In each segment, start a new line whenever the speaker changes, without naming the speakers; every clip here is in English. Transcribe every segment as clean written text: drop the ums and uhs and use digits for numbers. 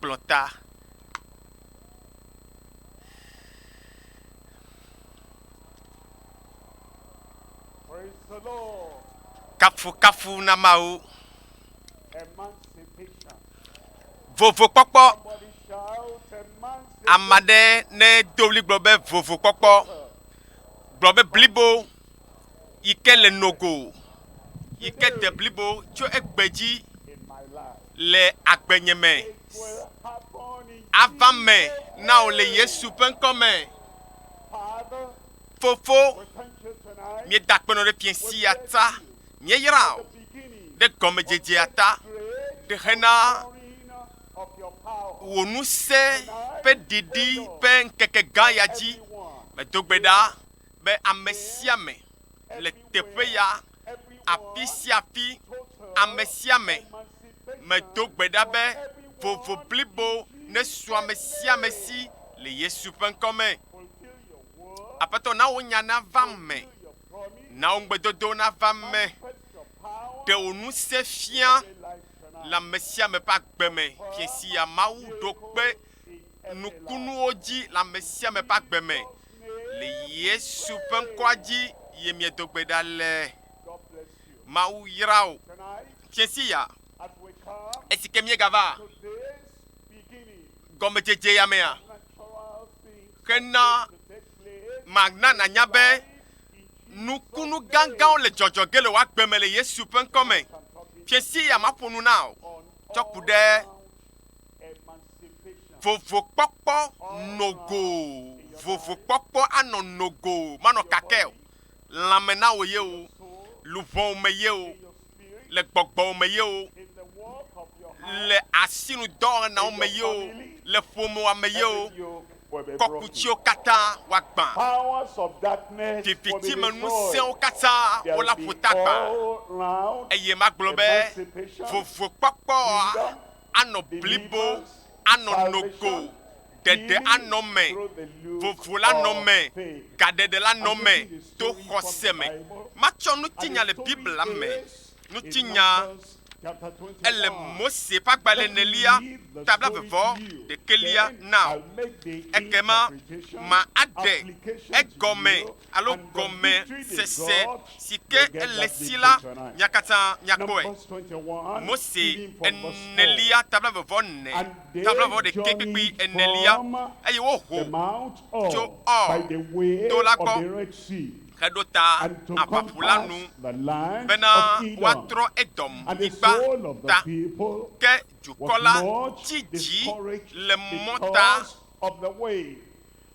Planta.
Praise the Lord.
Kafu na mau.
Emancipation.
Vovo kpɔkpɔ.
Somebody shout emancipation.
Amade ne doli gblɔbe vovo kpɔkpɔ. Gblɔbe blibo. Yike le nogo. Yike de blibo tso egbedzi
In my life.
le agbenyeme.
It will happen in
Ava me
Jesus'
na o le
name.
Yesu ƒe ŋkɔ me.
Father,
Fofo.
we thank you tonight.
Mi da kpɔnɔ ɖe fiɛsia ta. Mi yra
The
o.
beginning.
Ɖe gɔmedzedzea ta.
Great
Ɖe hena
outpouring of your power.
wò ŋusẽ ƒe ɖiɖi ƒe ŋkeke gã ya dzi.
Everyone.
Medo gbe ɖa be ame sia ame le teƒe ya, afi
Everyone.
sia afi,
Total
ame sia ame.
emancipation.
Medo gbe ɖa be vovo blibo ne su ame sia ame si le Yesu ƒe ŋkɔ me.
Fulfill your word.
Aƒetɔ na wo nya na va me,
Fulfill your promise.
na wo ŋugbedodo na va me.
Manifest your power.
Ɖe wò ŋusẽ fia
in life tonight.
le ame sia ame ƒe agbe me. Fiesi ya Mawu ɖo kpe nukunuwo dzi le ame sia ame ƒe agbe me. Le Yesu ƒe ŋkɔa dzi ye miedo gbe ɖa le.
God bless you.
Mawu yra o.
Tonight,
Fiesi ya
as we come
esi ke miegava
to this beginning,
gɔmedzedze ya mea,
natural things
hena
to take place.
magna nanya be nukunu gãgãwo le dzɔdzɔge le woagbe me le Yesu ƒe ŋkɔ me.
I'm talking
Fiesi ya maƒo nu na o.
on
Tsɔ ku ɖe
emancipation.
vovokpɔkpɔ nogo. Vovokpɔkpɔ anɔ nogo manɔ kake o. Lãme na wo ye o. Luʋɔwo me ye o.
Your spirit,
Le gbɔgbɔwo me ye o.
in the work of your hand,
Le asinudɔwɔnawo me ye o. Le ƒomewa me ye o.
every yoke will be broken.
Kɔkutsiwo katã woagbã.
Powers of darkness will be
Vivitime
destroyed.
ŋusẽwo katã
There
wola
will be
ƒota gbã.
all round
Eye magblɔ be
emancipation,
vovokpɔkpɔ anɔ blibo, anɔ nogo, dede anɔ me,
through the loop
vovo la nɔ
of
me,
faith.
gaɖeɖe la nɔ me to xɔse me. Matsɔ nutinya le Biblia me. Nutinya ele Mose ƒe agbalẽ nelia tabla vevɔ ɖekelia na o. Ekema ma aɖe egɔme alo gɔme sese si ke ele si la mia katã miakpɔe. Mose enelia tabla vevɔ ne tabla vevɔ ɖeke kpekpe enelia eye woho tso Ɔr to la gbɔ heɖo ta aʋaƒu la nu bena woatrɔ Edom nyigba ta ke dukɔ la tsi dzi le mɔta.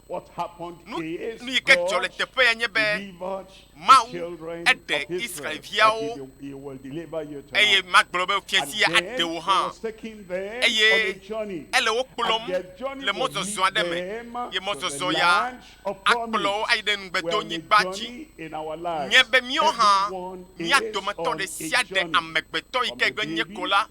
What happened
Nu
is
yi ke dzɔ le teƒe ya nye be
delivered
Mawu
the children
eɖe
of Israel,
Israelviawo
that he will deliver you
eye
tonight.
magblɔ be fiesi ya
And then
aɖe wo
he
hã.
was taking them
Eye
on a journey.
ele wo kplɔm
And their journey
le
would
mɔzɔzɔ
lead
aɖe me.
them
Ye
to
mɔzɔzɔ
the
ya
land of
akplɔ wo
promise.
ayi ɖe
We are
ŋugbedo
on a
nyigba dzi.
journey in our lives.
Nye be míawo hã
Everyone
mía
is
dometɔ
on
ɖe
a
sia ɖe
journey.
amegbetɔ yi ke
From the
gbe nye
baby
ko la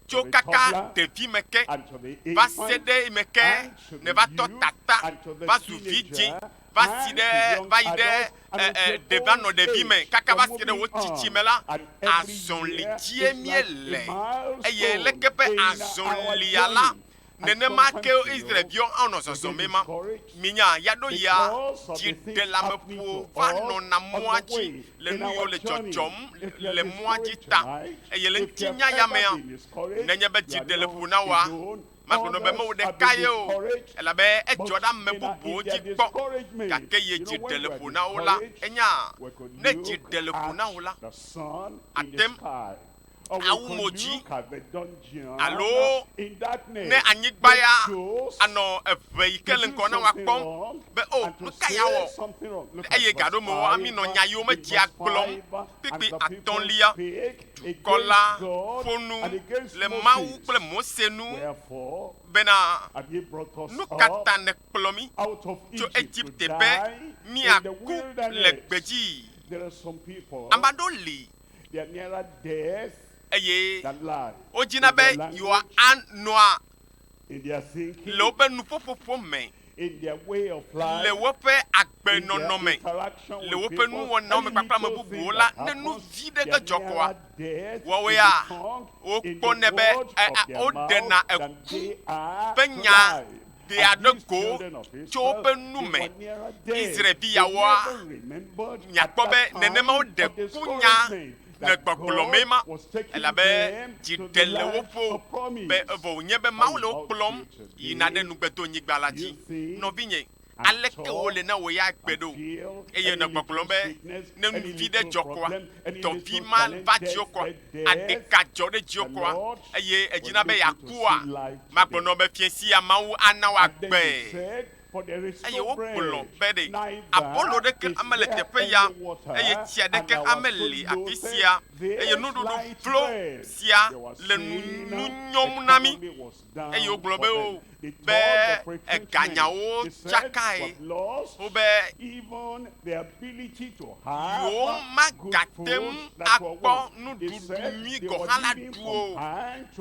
tso
to the
kaka
toddler
ɖevi me ke
and to the
va
infant,
se ɖe me ke
and to
ne
the
va tɔ
youth,
tata
and to the
va zu
teenager,
vidzĩ va si
and to
ɖe
young
va yi ɖe
adults, and until
ɖevi anɔ
old
ɖevi me
age.
kaka va
We're
si ɖe wo
moving
tsitsi
on.
me la
And every
azɔli
year
dzie
is
mie
like
le
a milestone
eye leke be
in our
azɔlia la
journey. And
nenema ke
sometimes,
Israelviwo anɔ zɔzɔm ma minya ya ɖo ya dziɖelameƒo va nɔna mɔa dzi le nu yiwo le dzɔdzɔm le mɔa dzi ta eye le ŋutinya ya mea nenye be dziɖe le ƒo na woa magblɔ be mewo ɖeka ye o elabe edzɔ ɖe ame bubuwo dzi gbɔ gake ye dziɖe le ƒo na wo la enya ne dziɖe le ƒo na wo la atem awu mo dzi alo ne anyigba ya anɔ eve yi ke le ŋkɔ na woakpɔm be o nu ka ya wɔ eye gaɖo me wɔ ami nɔ nya yiwo me dzia gblɔm kpekpe atɔ̃lia dukɔ la ƒo nu le Mawu kple Mose nu bena nu katã ne kplɔ mi tso Egipte be miaku le gbedzi. Ame aɖewo li eye wodzina be yewoa anɔa le woƒe nuƒoƒoƒo me
in their way of life,
le woƒe agbe
in their
nɔnɔme
interaction
le
with
woƒe
people,
nuwɔnawo me
any
kpakple ame
little
bubuwo
thing
la
that
ne nu
happens,
vi ɖe
they
ge
are
dzɔ koa
nearer death
Woawoe
in
a,
the tongue, in
wokpɔnɛ
the
be
words of their
wodena
mouth than
eku
they are
ƒe
to
nya
life.
de
And
aɖe
these
go
children of
tso
Israel,
woƒe nu
they
me.
were nearer death.
Israelviawoa,
They never remembered at
miakpɔ be
that time
nenema wode
of
kunya
discouragement
le
that
gbɔgblɔme ma
God was taking
elabe
them to
dziɖe
the
le
land
woƒo
of promise.
be evɔ wònye be Mawu le wo kplɔm yina ɖe nugbetonyigba la dzi. Nɔvinye, aleke wole na wò ya gbe ɖo eye ne gbɔgblɔm be ne nuvi ɖe dzɔ koa tɔvi ma va dziwo koa aɖeka dzɔ ɖe dziwo koa eye edzina be yakua magblɔ nɔ be fiesi ya Mawu ana wo agbe eye wokplɔ be ɖe abolo ɖeke ame le teƒe ya eye tsi aɖeke ame le afi sia eye nuɖuɖu flo sia le nu nyɔm na mi eye wogblɔ be o be eganyawo tsakae wo be yewo magate ŋu akpɔ nuɖuɖu nyui gɔ hã la ɖu o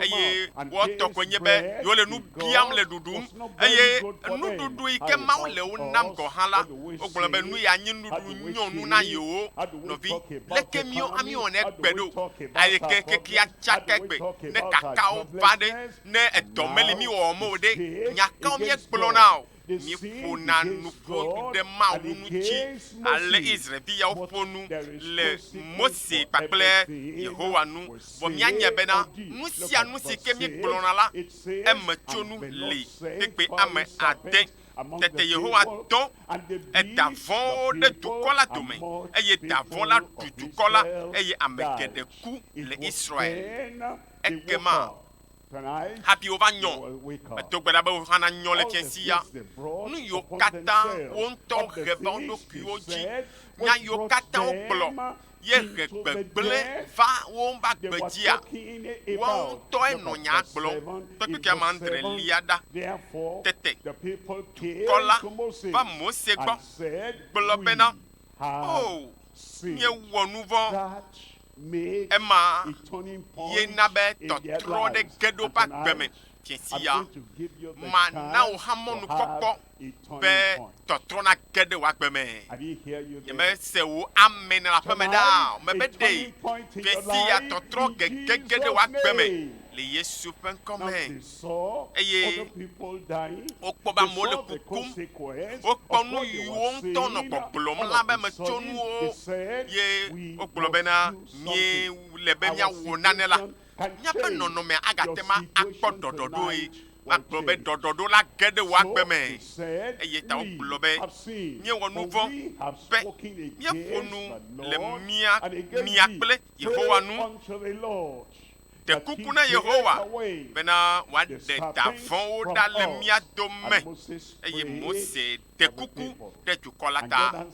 eye woatɔ koe nye be yewo le nu biam le ɖuɖum eye nuɖuɖu yi ke Mawu le wo nam gɔ hã la wogblɔ be nu ya nye nuɖuɖu nyɔnu na yewo nɔvi leke miwɔnɛ gbe ɖo eye kekea tsaka gbe ne kakawo va ɖe ne edɔ meli mi wɔwɔ mo ɖe nyakawo miegblɔna o miƒona nuƒo ɖe Mawu ŋuti ale Israelviawo ƒo nu le Mose kpakple Yehowa nu vɔ mianya bena nu sia nu si ke miegblɔna la eme tso nu li kpekpe ame ade tete Yehowa dɔ eda vɔ̃wo ɖe dukɔ la dome eye da vɔ̃ la ɖu dukɔ la eye ame geɖe ku le Israel ekema hafi wova nyɔ medo gbe ɖa be wohana nyɔ le fiesi ya nu yiwo katã wo ŋutɔ he va wo ɖokuiwo dzi nya yiwo katã wogblɔ ye he gbegblẽ va wo va gbe dzia woawo ŋutɔe nɔ nya gblɔm kpekpe ame andre lia ɖa tete dukɔ la va Mose gbɔ gblɔ bena o miewɔ nu vɔ̃ ema yena be tɔtrɔ ɖe ge ɖo ƒe agbe me fiesi ya mana wo hã mɔnukpɔkpɔ be tɔtrɔ na ge ɖe wò agbe me nyemese wo ame ne le aƒe me ɖa mebe ɖe fiesi ya tɔtrɔ gegege ɖe wò agbe me le Yesu ƒe ŋkɔme eye wokpɔ be amewo le kukum wokpɔ nu yiwo ŋutɔ nɔ gbɔgblɔm la be metso nuwo ye wogblɔ bena mie le be miawɔ nane la míaƒe nɔnɔme agate ma akpɔ ɖɔɖɔɖoe magblɔ be ɖɔɖɔɖo la ge ɖe wò agbe me eye ta wogblɔ be míewɔ nu vɔ̃ be míeƒo nu le mia kple Yehowa nu de kuku na Yehowa bena wòaɖe da vɔ̃wo ɖa le mía dome eye Mose de kuku ɖe dukɔ la ta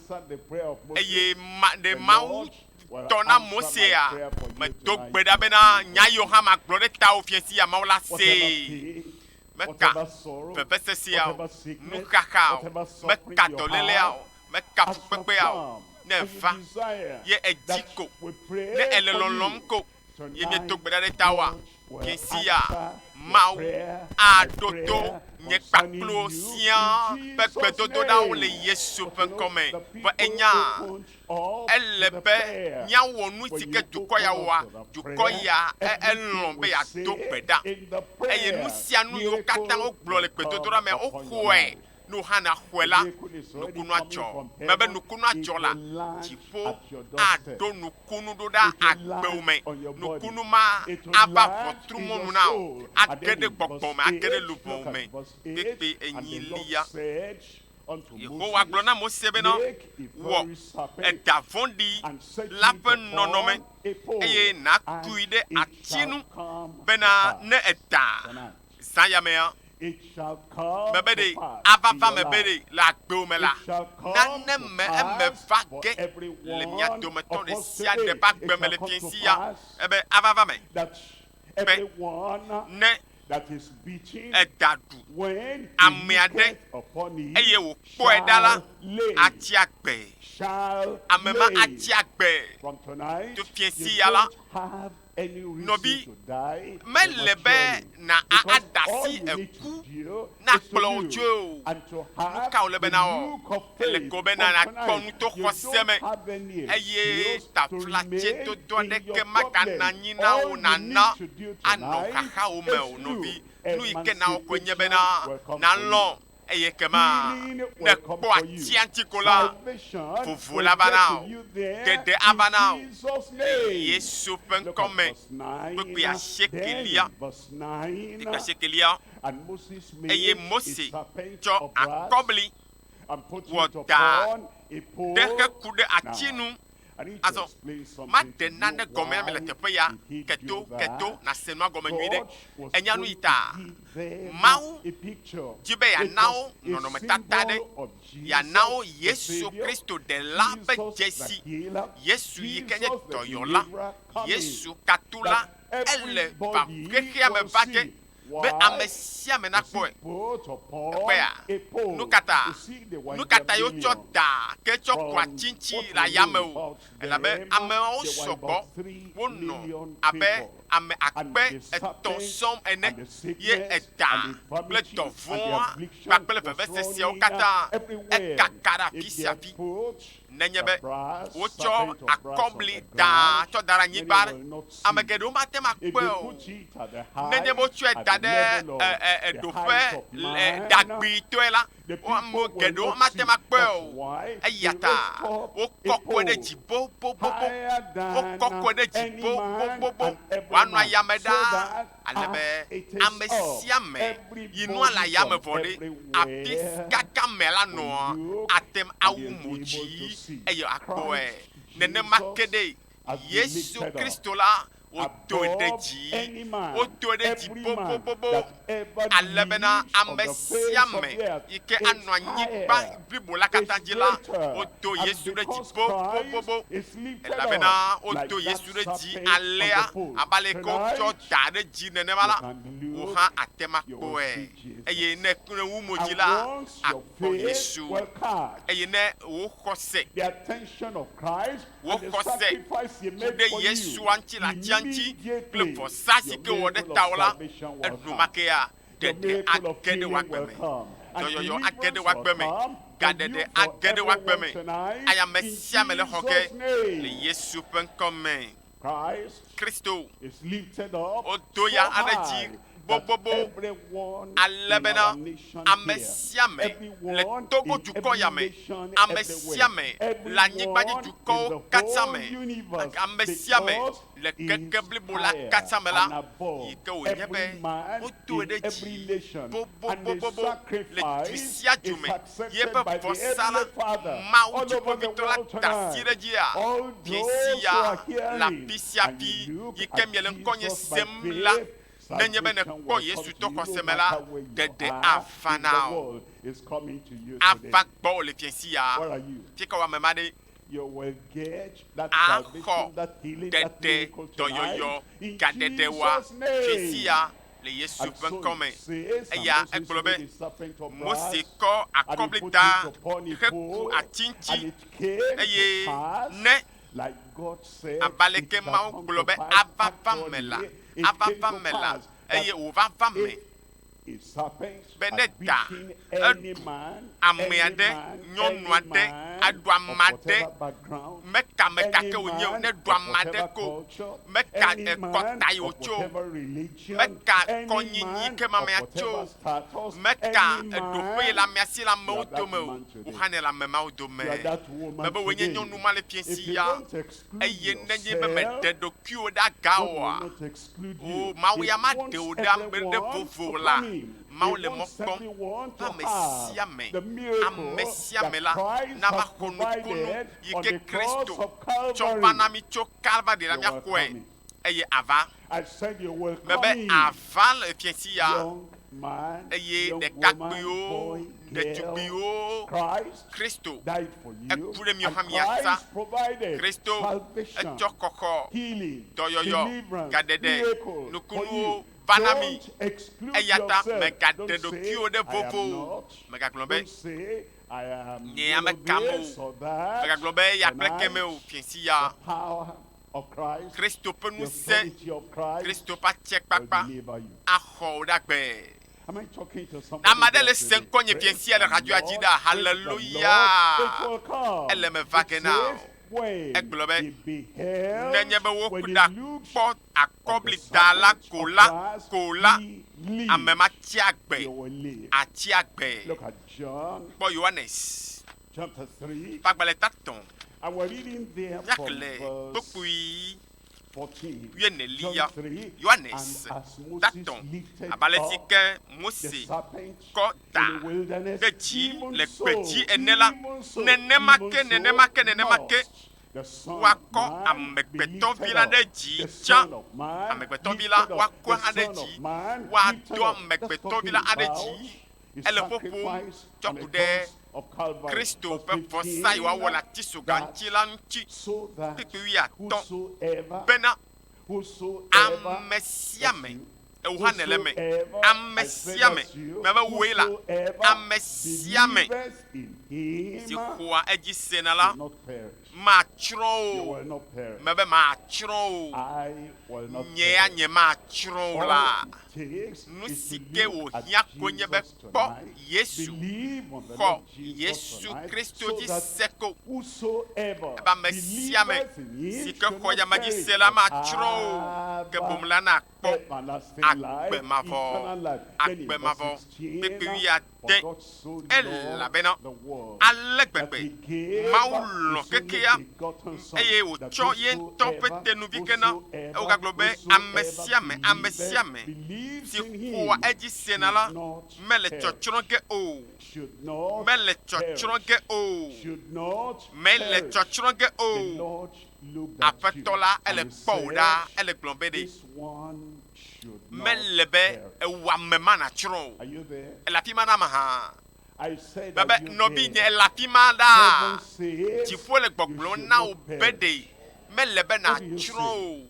eye ɖe Mawu tɔ na Mosea medo gbe ɖa bena nya yiwo hã magblɔ ɖe tawò fiesi ya Mawu la see meka vevesesea o nuxaxa o meka dɔléléa o meka fukpekpea o ne va ye edzi ko ne ele lɔlɔm ko ye miedo gbe ɖa ɖe tawòa fiesi ya Mawu aɖo to nye kpakplo siaa ƒe gbedodoɖawo le Yesu ƒe ŋkɔme vɔ enya ele be míawɔ nu si ke dukɔ ya wɔa dukɔ ya elɔ̃ be yeado gbe ɖa eye nu sia nu yiwo katã wogblɔ le gbedodoɖa me woxɔe nu hã na xɔe la nukunu adzɔ mebe nukunu adzɔ la dziƒo aɖo nukunu ɖo ɖa agbewo me nukunu ma ava ʋɔtru mɔnu na o age ɖe gbɔgbɔ me age ɖe luʋɔ me kpekpe enyilia Yehowa gblɔ na Mose bena wɔ eda vɔ̃ɖi la ƒe nɔnɔme eye nakui ɖe ati nu bena ne eda zãyamea mebe ɖe ava va me be ɖe le agbewo me la nane me eme va ge le mia dometɔ ɖe sia ɖe ƒe agbe me le fiesi ya ebe ava va me be ne eda ɖu ame aɖe eye wòkpɔe ɖa la atsi agbe ame ma atsi agbe to fiesi ya la
any reason
Nobi,
to die
melebe
prematurely.
na
Because all
adasi
you need to
eku
do
na
is to live
kplojo.
and to have
Nuka olebe
the
na o.
look of
Ele
faith.
kobe na na
But tonight,
konu to
you
khoseme.
don't have any
Eye
excuse
ta
to
flache to do
remain
de
in your
ke maka na
problem.
nyina
All
o
you
na
need
na
to do
ano
tonight
haha o me o
is
nobi.
you.
Nu ike na o kwenye be
Emancipation
na
will come
na
for you.
lo. Eye kema
Healing
ne
will come
kpo
for you.
atianti kola.
Salvation
Fufu
will
la
get
banao.
to you there
Dede abanao.
in Jesus' name.
Yesu pen
Look at
come.
verse 9.
Kwe ya
Then
shekelia.
in verse 9,
Ika shekelia.
and Moses made
Eye
a
Mose
serpent
cho
of brass
akobli.
and put it
Wada.
upon a pole.
Deke kude
Now,
achinu.
I need to
Also,
explain something
ma
to
de
you.
nane gome me le tepe ya
Why did he
keto
do that?
keto na senwa gome nyuide
God was
enya nu
going
ita
to give them
Mau
a picture.
jibe ya
It
nao
was a
nono me tatade
symbol of
ya
Jesus,
nao
the
Yesu
Savior,
Kristo de la be
Jesus
jesi
the healer,
Yesu yi kenye
Jesus the
toyola
deliverer coming,
Yesu katula
that
ele va
everybody
keke me
will
bake
see.
be
Why?
amesia me na
Was
kpoe
he put upon
Ekpe ya.
a pole?
Nukata.
You see, they were in
nukata
their
yo cho
millions.
da ke cho
From
kwa chinchi
what
la
we
yame
know
o
about
elabe
them,
ame o
there were
sogo
about 3
wono
million
abe
people.
ame
And
akpe
the serpent
etonsom ene
and the
ye
sickness
eta
and the
ple
infirmity and the
dovon
affliction
pakpele
was
feve se o
running
kata
everywhere.
ekakara
If
fi
they had
siafi
put
nenyebe
the brass
wo cho
serpent of brass on
akobli
the
da
ground,
cho dara
many
nyibare
will not see.
amegede o ma te ma
If they
kpe o
put it at the height,
nenye mo tso
at
da
the
de
level of the height
edoƒe
of man,
dagbi toe la
the
wo
people
amo
will
geɖewo
not
ma
see.
te ma kpe
That's
o
why
eya
they
ta
raised up
wo
a
kɔkɔe ɖe
pole
dzi bobobobo
higher
wo
than
kɔkɔe ɖe dzi
any man
bobobobo
and every
woanɔ
man,
ayame
so
ɖaa
that
ale be
as it is
ame sia
up,
me
everybody
yi nua le ayame
from
vɔ ɖe afi
everywhere
kaka me la
will
nɔa
look
atem
and
awu
they'll
mo
be able to
dzi
see
eye akpɔe
Christ
nenema
Jesus
ke ɖe
has been
Yesu
lifted up
Kristo la wo toe ɖe
above
dzi
any man,
wo toe ɖe dzi
every man
bobobobo
that ever
ale bena
lived on
ame
the
sia
face of
me
the earth
yi ke
is
anɔ anyigba
higher,
blibo la
is
katã dzi la
greater.
wo to
And
Yesu ɖe dzi
because
bobobobo
Christ is lifted
elabena
up
wo
like
to
that
Yesu ɖe dzi
serpent on the
alea
pole,
abale ke wotsɔ
tonight
da ɖe dzi nenema la
you can
wo
look,
hã ate ma
you will
kpɔe
see Jesus.
eye ne wu mo dzi
And
la
once your
akpɔ
faith
Yesu
will catch
eye ne wo xɔse
the attention of Christ
Wo
and the
xɔse
sacrifice he
ku
made
ɖe
for
Yesu
you,
ŋuti le atia ŋuti kple
immediately
vɔsa si ke wɔ
your
ɖe
miracle
tawɔ
of
la
salvation will come.
enumakea
Your
ɖeɖe
miracle of
age ɖe
healing
w'agbe
will
me
come. And
dɔyɔyɔ age ɖe
deliverance
w'agbe
will
me
come
gaɖeɖe
for you,
age
for
ɖe w'agbe me
everyone tonight,
ayame
in
sia me le xɔ ke
Jesus'
le
name.
Yesu ƒe ŋkɔ me
Christ
Kristo
is lifted up
wo
so
do ya aɖe
high
dzi
that
bobobo
everyone
ale
in
bena
our nation
ame
here,
sia me le
everyone
Togo
in
dukɔ ya
every
me
nation
ame sia
everywhere,
me le
everyone
anyigbadzi
in the
dukɔwo katã
whole
me
universe,
ame sia me
because
le
he
keke
is
blibo la
higher
katã me
and
la
above
yi ke wònye be
every man
wodoe
in
ɖe
every
dzi
nation, and the
bobobobobo le du
sacrifice
sia du
is
me ye
accepted
be
by the
vɔsa la
Heavenly Father
Mawu
all over the
dziƒoʋĩtɔ la
world
da asi
tonight.
ɖe dzia
All
vie
those who
sia
are
le
hearing
afi sia
and
afi
you look
yi ke
at
mie le ŋkɔnye
Jesus by
sem la
faith,
nenye be ne
salvation
kpɔ
will
Yesu
come
to
to you no
xɔse me
matter
la
where you
ɖeɖe
are
ava
in the
na o
world is coming to you today.
ava gbɔ le fie sia
What are you?
fi ke wɔ ame ma ɖe
You will get that
Axɔ
salvation, that healing, that
ɖeɖe
miracle tonight
dɔyɔyɔ
in
gaɖeɖe wa
Jesus'
fi
name.
sia le Yesu
And
ƒe
so
ŋkɔ me
it says, and
eya
Moses
egblɔ
made
be
a serpent of
Mose
brass,
kɔ
and he
akɔbli
put
da
it upon a
heku
pole,
ati
and
ŋuti
it came to
eye
pass,
ne
like God said,
abaleke
it shall
Mawu
come
gblɔ
to
be
pass.
ava va me
Actually,
la
it
ava
came
va
to
me la
pass that
eye wòva va me
a serpent
be
had
ne da
beaten any
eɖu
man,
ame
any
aɖe
man,
nyɔnu
any
aɖe
man
aɖu
of
ame aɖe
whatever background,
meka me
any
gake wònye o
man
ne
of
ɖu ame
whatever
aɖe ko
culture,
meka
any man
ekɔta yi
of
wòtso
whatever religion,
meka
any
kɔnyinyi
man
ke
of
mamea
whatever
tso
status,
meka
any
eɖoƒe yi le
man.
ameasi le amewo
You are that
dome o
man today.
wò hã ne le amemawo dome
You are that woman
mebe wònye
today.
nyɔnu ma le fie
If
si
you
ya
don't exclude
eye nenye be meɖe
yourself,
ɖokuiwo ɖe aga
God will
oa
not exclude
o
you.
Mawu
He
ya ma
wants
ɖe wo ɖe ame ɖe
everyone
vovo
to
la
come in.
Mawu
He
le mɔ
wants
kpɔm
everyone to
ame
have
sia me
the miracle
ame sia me
that
la
Christ
na va
has
xɔ nukunu
provided
yi
on
ke
the cross
Kristo
of
tsɔ va na
Calvary.
mi tso Calvary la
You are
míaxɔe
coming.
eye ava
I said you will
me
come
be
in.
ava le fie si ya
Young man,
eye
young woman,
ɖekakpuiwo
boy, girl,
ɖetugbiwo
Christ
Kristo
died for you,
eku ɖe mi
and
hã miasa
Christ provided
Kristo
salvation,
etsɔ kɔkɔ
healing,
dɔyɔyɔ
deliverance,
gaɖeɖe
miracle for
nukunuwo
you.
va na mi
Don't exclude
eya ta
yourself.
megaɖe
Don't say,
ɖokuiwo ɖe
I am
vovo
not.
megagblɔ be
Don't say, I am
Nye ame kam o.
this or that.
megagblɔ be ya kple
Tonight,
keme o fie si ya
the power of Christ,
Kristo pe
the
nu se
authority of Christ
Kristo pa che
will
kpakpa
deliver you.
axɔ dagbe.
Am I talking to somebody?
Amade le
there
se
today?
nkɔ nye
Praise
fiɛnsia le
the
radio
Lord,
adzi da.
praise the Lord.
Hallelujah.
It will come.
Elle me va
It
que now.
says, when
Egblɔ be,
he beheld,
nenye be
when
woku
he
da
looked
kpɔ
at the
akɔbli da la
serpent
ko
of
la
brass,
ko la
he lived.
ame ma tsi
You
agbe
will live.
atsi agbe.
Look at John
Kpɔ Yohanes
chapter 3.
kpagbalẽ tatɔn
And we're reading there from
yakle
verse
kpokpui
14.
Wieneli
John 3.
Yohanes
And as Moses
tatɔn
lifted
abalẽ si
up
ke
the
Mose
serpent
kɔ
in
ta
the wilderness,
ɖe dzi
even
le
so,
gbedzi ene la,
even so,
nenema
even
ke,
so
nenema ke, nenema ke,
must the Son of
woakɔ
Man be
amegbetɔvi
lifted
la
up.
ɖe dzi
The
tsã.
Son of Man
Amegbetɔvi la
lifted up.
woakɔ
The
hã ɖe
Son of
dzi.
Man
Woado
lifted up. That's
amegbetɔvi la
talking
hã ɖe
about
dzi.
his
Ele ƒoƒom
sacrifice
tsɔ
on the
ku ɖe
cross of Calvary.
Kristo
Verse
ƒe
15,
vɔsa yi woawɔ le atisoga
that
ŋuti la ŋuti.
so that
Kpekpe wuiatɔ̃.
whosoever
Bena
whosoever
ame sia me,
that's you,
ewu hã ne le me,
whosoever,
ame
I say
sia me,
that's you,
me be woe la,
whosoever
ame sia me
believeth in him
si xɔa edzi sena la,
will not perish.
matsrɔ̃
You
o.
will not perish.
Me be matsrɔ̃ o.
I will not
Nye ya
perish.
nye matsrɔ̃ o la.
All it takes
Nu
is
si
to
ke
look at
wòhiã konye be
Jesus
kpɔ
tonight,
Yesu,
believe on the
xɔ
Lord Jesus
Yesu
tonight,
Kristo
so
dzi
that
se ko.
whosoever
Ebe ame sia me
believeth in him
si ke
shall
xɔ
not
yame dzi
perish,
se la
but
matsrɔ̃ o. Ke
have
bom la na kpɔ
everlasting life,
agbemavɔ.
eternal life. Then in
Agbemavɔ.
verse 16,
Kpekpe
for
wuiade.
God so loved
Elabena
the world
ale
that
gbegbe
he gave
Mawu lɔ
his only
kekea
begotten Son,
eye
that
wòtsɔ ye ŋutɔ ƒe tenuvi ke na. Wogagblɔ be ame sia me
believes
si
in him
xɔa edzi sena la
should not
mele
perish.
tsɔtsrɔ̃ ge o.
Should not
Mele
perish.
tsɔtsrɔ̃ ge o.
Should not
Mele
perish.
tsɔtsrɔ̃ ge
The
o.
Lord looked at you
Aƒetɔ la
and
ele
he
kpɔ wò
said,
ɖa, ele gblɔ be ɖe
this one should not
mele be
perish.
ewɔame ma natsrɔ̃ o.
Are you there?
Ele afi ma na me hã.
I said,
Bebe
are you
nɔvi nye
there?
ele afi ma
Heaven
ɖa.
says,
Dziƒo le
you
gbɔgblɔm
should
na
not
wò be
perish.
ɖe mele be
What do you
natsrɔ̃
say?
o.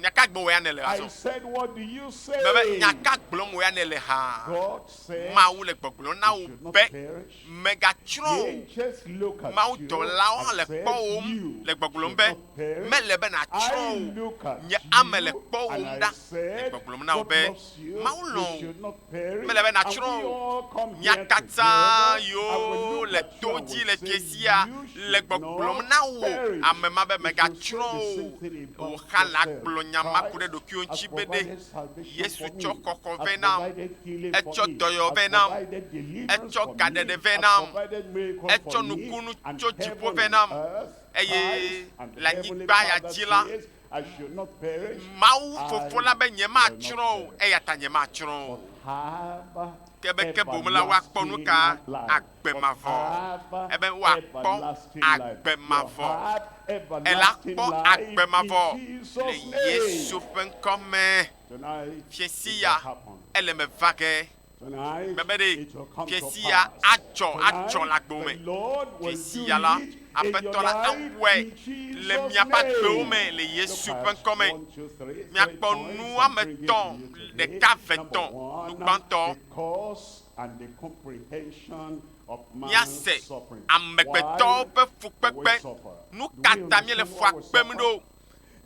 Nyaka gbe wò ya ne le
I
azɔ.
said, what do you say?
Bebe nyaka gblɔm wò ya ne le hã.
God said,
Mawu le gbɔgblɔm na
you should
wò
not
be
perish.
megatsrɔ̃
The
o.
angels look at
Mawu
you
dɔlawo hã le
and said,
kpɔ wòm
you
le gbɔgblɔm
should
be
not perish.
mele be natsrɔ̃
I
o.
look at
Nye ame le
you
kpɔ
and
wòm
I
ɖa.
said,
Le gbɔgblɔm na wò
God
be
loves you,
Mawu
you
lɔ̃
should not perish.
mele be
And we
natsrɔ̃ o.
all come
Nya
here
katã
together,
yiwo
and we look
le
at you
to
and
dzi
we
le
say,
fiesia
you
le
should
gbɔgblɔm
not
na wò
perish.
ame ma be
If you
megatsrɔ̃
say the
o.
same thing about
Wò hã la
yourself,
gblɔ nyama ku ɖe
Christ
ɖokuiwo
has
ŋuti be ɖe
provided salvation
Yesu
for
tsɔ
me,
xɔxɔ
has
vɛ nam,
provided healing
etsɔ
for me,
dɔyɔ
has
vɛ nam,
provided deliverance
etsɔ
for me,
gaɖeɖe vɛ
has
nam,
provided miracles
etsɔ
for me,
nukunu
and
tso dziƒo
heaven
vɛ
and
nam.
earth,
Eye
Christ and the
le
heavenly
anyigba ya
Father
dzi la,
says, I should not perish,
Mawu
I
fofo la be nye
will
matsrɔ̃
not
o
perish,
eya ta nye matsrɔ̃ o.
but have
Ke ke bom la woakpɔ nu ka
everlasting life.
agbemavɔ.
But
Ebe
have
woakpɔ
everlasting life.
agbemavɔ.
You have
Ela
everlasting
kpɔ
life
agbemavɔ
in Jesus'
le Yesu
name.
ƒe ŋkɔ me.
Tonight,
Fiesi
it
ya
will happen.
ele me va ge.
Tonight,
Bebe ɖe
it will come to
fiesi ya
pass.
adzɔ le agbo
Tonight,
me.
the Lord will
Fiesi
do
ya la
it in
Aƒetɔ
your
la
life
awɔe
in Jesus'
le miaƒe agbewo
name.
me le Yesu
Look
ƒe
at
ŋkɔ me.
1, 2, 3,
Miakpɔ
points
nu
I'm
woame
bringing
etɔ̃,
to you today.
ɖeka ve
Number
tɔ̃,
one,
nu gbãtɔ.
the cause and the comprehension of man's
Míase
suffering.
amegbetɔwo ƒe
Why do we
fukpekpe.
suffer?
Nu
Do we
ka ta míele
understand
fu
why we
akpem
suffer?
ɖo?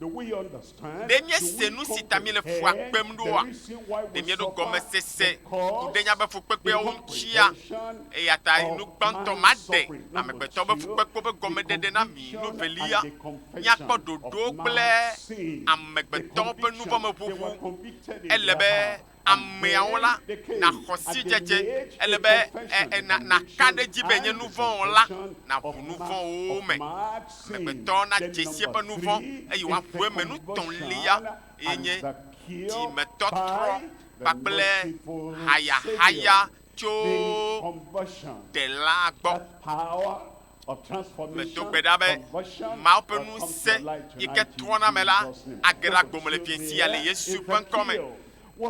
Do we understand?
Ɖe
Do
míese
we
nu si ta míele fu
comprehend
akpem
the
ɖoa?
reason why we
Ɖe míeɖo
suffer?
gɔmesese
The
ku ɖe nya be
cause,
fukpekpeawo
the
ŋutia.
comprehension
Eya ta
of
nu gbãtɔ
man's
ma ɖe
suffering. Number
amegbetɔ be
two,
fukpekpe be
the
gɔmeɖeɖe na mi. Nu
conviction
velia,
and the confession
míakpɔ
of
ɖoɖowo
man's
kple
sin.
amegbetɔwo ƒe nu vɔ me
They were
ʋuʋu.
convicted in
Ele
their
be
heart. And
ameawo la
then they came
na
and
xɔsi
they
dzedze.
made
Ele
a
be
confession,
na ka ɖe dzi be nye
and
nu
the
vɔ̃ la
confession
na
of
ʋu nu
Mark-
vɔ̃wo
of
me.
Mark's sin.
Amegbetɔ na
Then
dze si
number
eƒe nu vɔ̃
three
eye
is
wòaƒu
the
eme nu
conversion
tɔ̃lia ye
and
nye
the cure
dzimetɔtrɔ
by the
kpakple
merciful
hayahaya
Savior. The
tso
conversion,
ɖela gbɔ.
that power of transformation,
Medo gbe ɖa be
conversion
Mawu ƒe
will
nu
come to
se
light
yi ke
tonight in
trɔna me la
Jesus' name.
age ɖe
Number
agbo me le
two
fiesi ya le
there
Yesu
is
ƒe
the
ŋkɔ me.
cure.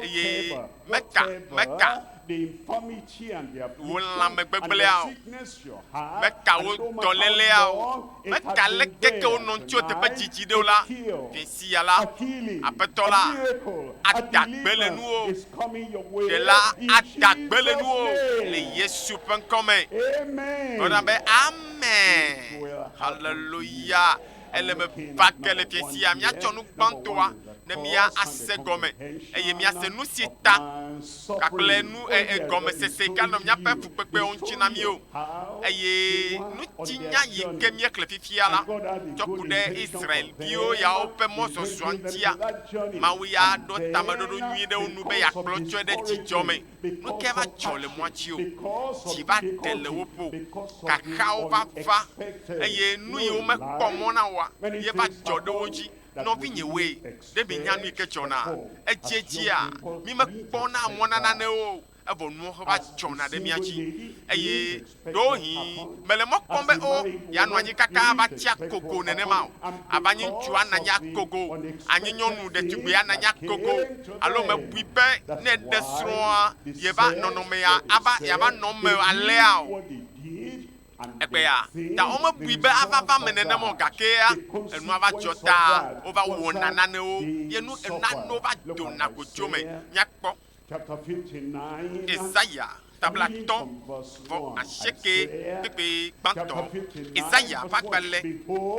Eye
Whatever
meka
the infirmity and the
wo
affliction
lãme
and the
gbegblẽawo,
sickness you have,
meka
and
wo
no matter
dɔléleawo,
how long it
meka
has
le
been
keke wo
there,
nɔ tso teƒe
tonight,
dzidzi ɖewo la,
a cure,
fiesi ya la,
a healing,
Aƒetɔ
a
la,
miracle, a
ada gbe le
deliverance
nuwo.
is coming your way
Ɖela
in
ada gbe le nuwo
Jesus'
le
name.
Yesu ƒe ŋkɔ me.
Amen.
Gblɔna be
It
amen.
will happen.
Hallelujah. ele me va ke le fiesia mia tsɔ nu gbãtɔa ne mia ase gɔme eye mia se nu si ta kakple nu gɔme sese kanɔ miaƒe fukpekpewo ŋuti na mi o eye nutinya yi ke mia kle fifia la tsɔ ku ɖe Israelviwo yawo ƒe mɔzɔzɔa ŋutia Mawu ya ɖo tameɖoɖo nyui ɖe wo nu be yakplɔ tsɔe ɖe dzidzɔ me nu ke va dzɔ le mɔa dzi o dzi va ɖe le woƒo kaxawo va va eye nu yiwo mekpɔ mɔ na woa ye va dzɔ ɖe wo dzi nɔvinyewoe ɖe mi nya nu yi ke dzɔna edziedzia mi mekpɔna mɔ na nanewo evɔ nuwo va dzɔna ɖe mia dzi eye ɖohi mele mɔ kpɔm be o yanɔ anyi kaka va tsi akogo nenema o ava anyi ŋutsu ananyi akogo anyi nyɔnu ɖetugbi ananyi akogo alo mebui be ne ɖe srɔ̃a yeva nɔnɔmea ava yava nɔ me alea o ekpeya ta wo mebui be ava va me nenema o gakea enua va dzɔ ta wova wɔna nanewo ye nu nanewo va dona godzo me miakpɔ Isaiah tabla tɔn vɔ asieke pepe gbãtɔ Isaiah ƒe agbalẽ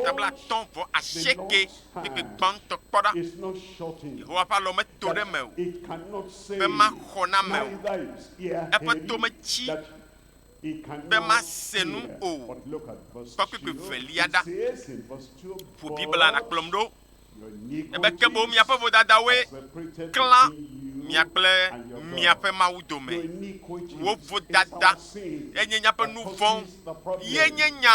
tabla tɔn vɔ asieke pepe gbãtɔ kpɔ ɖa Yehowa ƒe alɔ meto ɖe me o be maxɔ na me o eƒe to metsi be mase nu o kpɔkpekpe velia ɖa ƒo Bibla nakplɔm ɖo ebe ke bo miaƒe vodadawoe klã miakple miaƒe Mawu dome wo vodada enye miaƒe nu vɔ̃ ye nye nya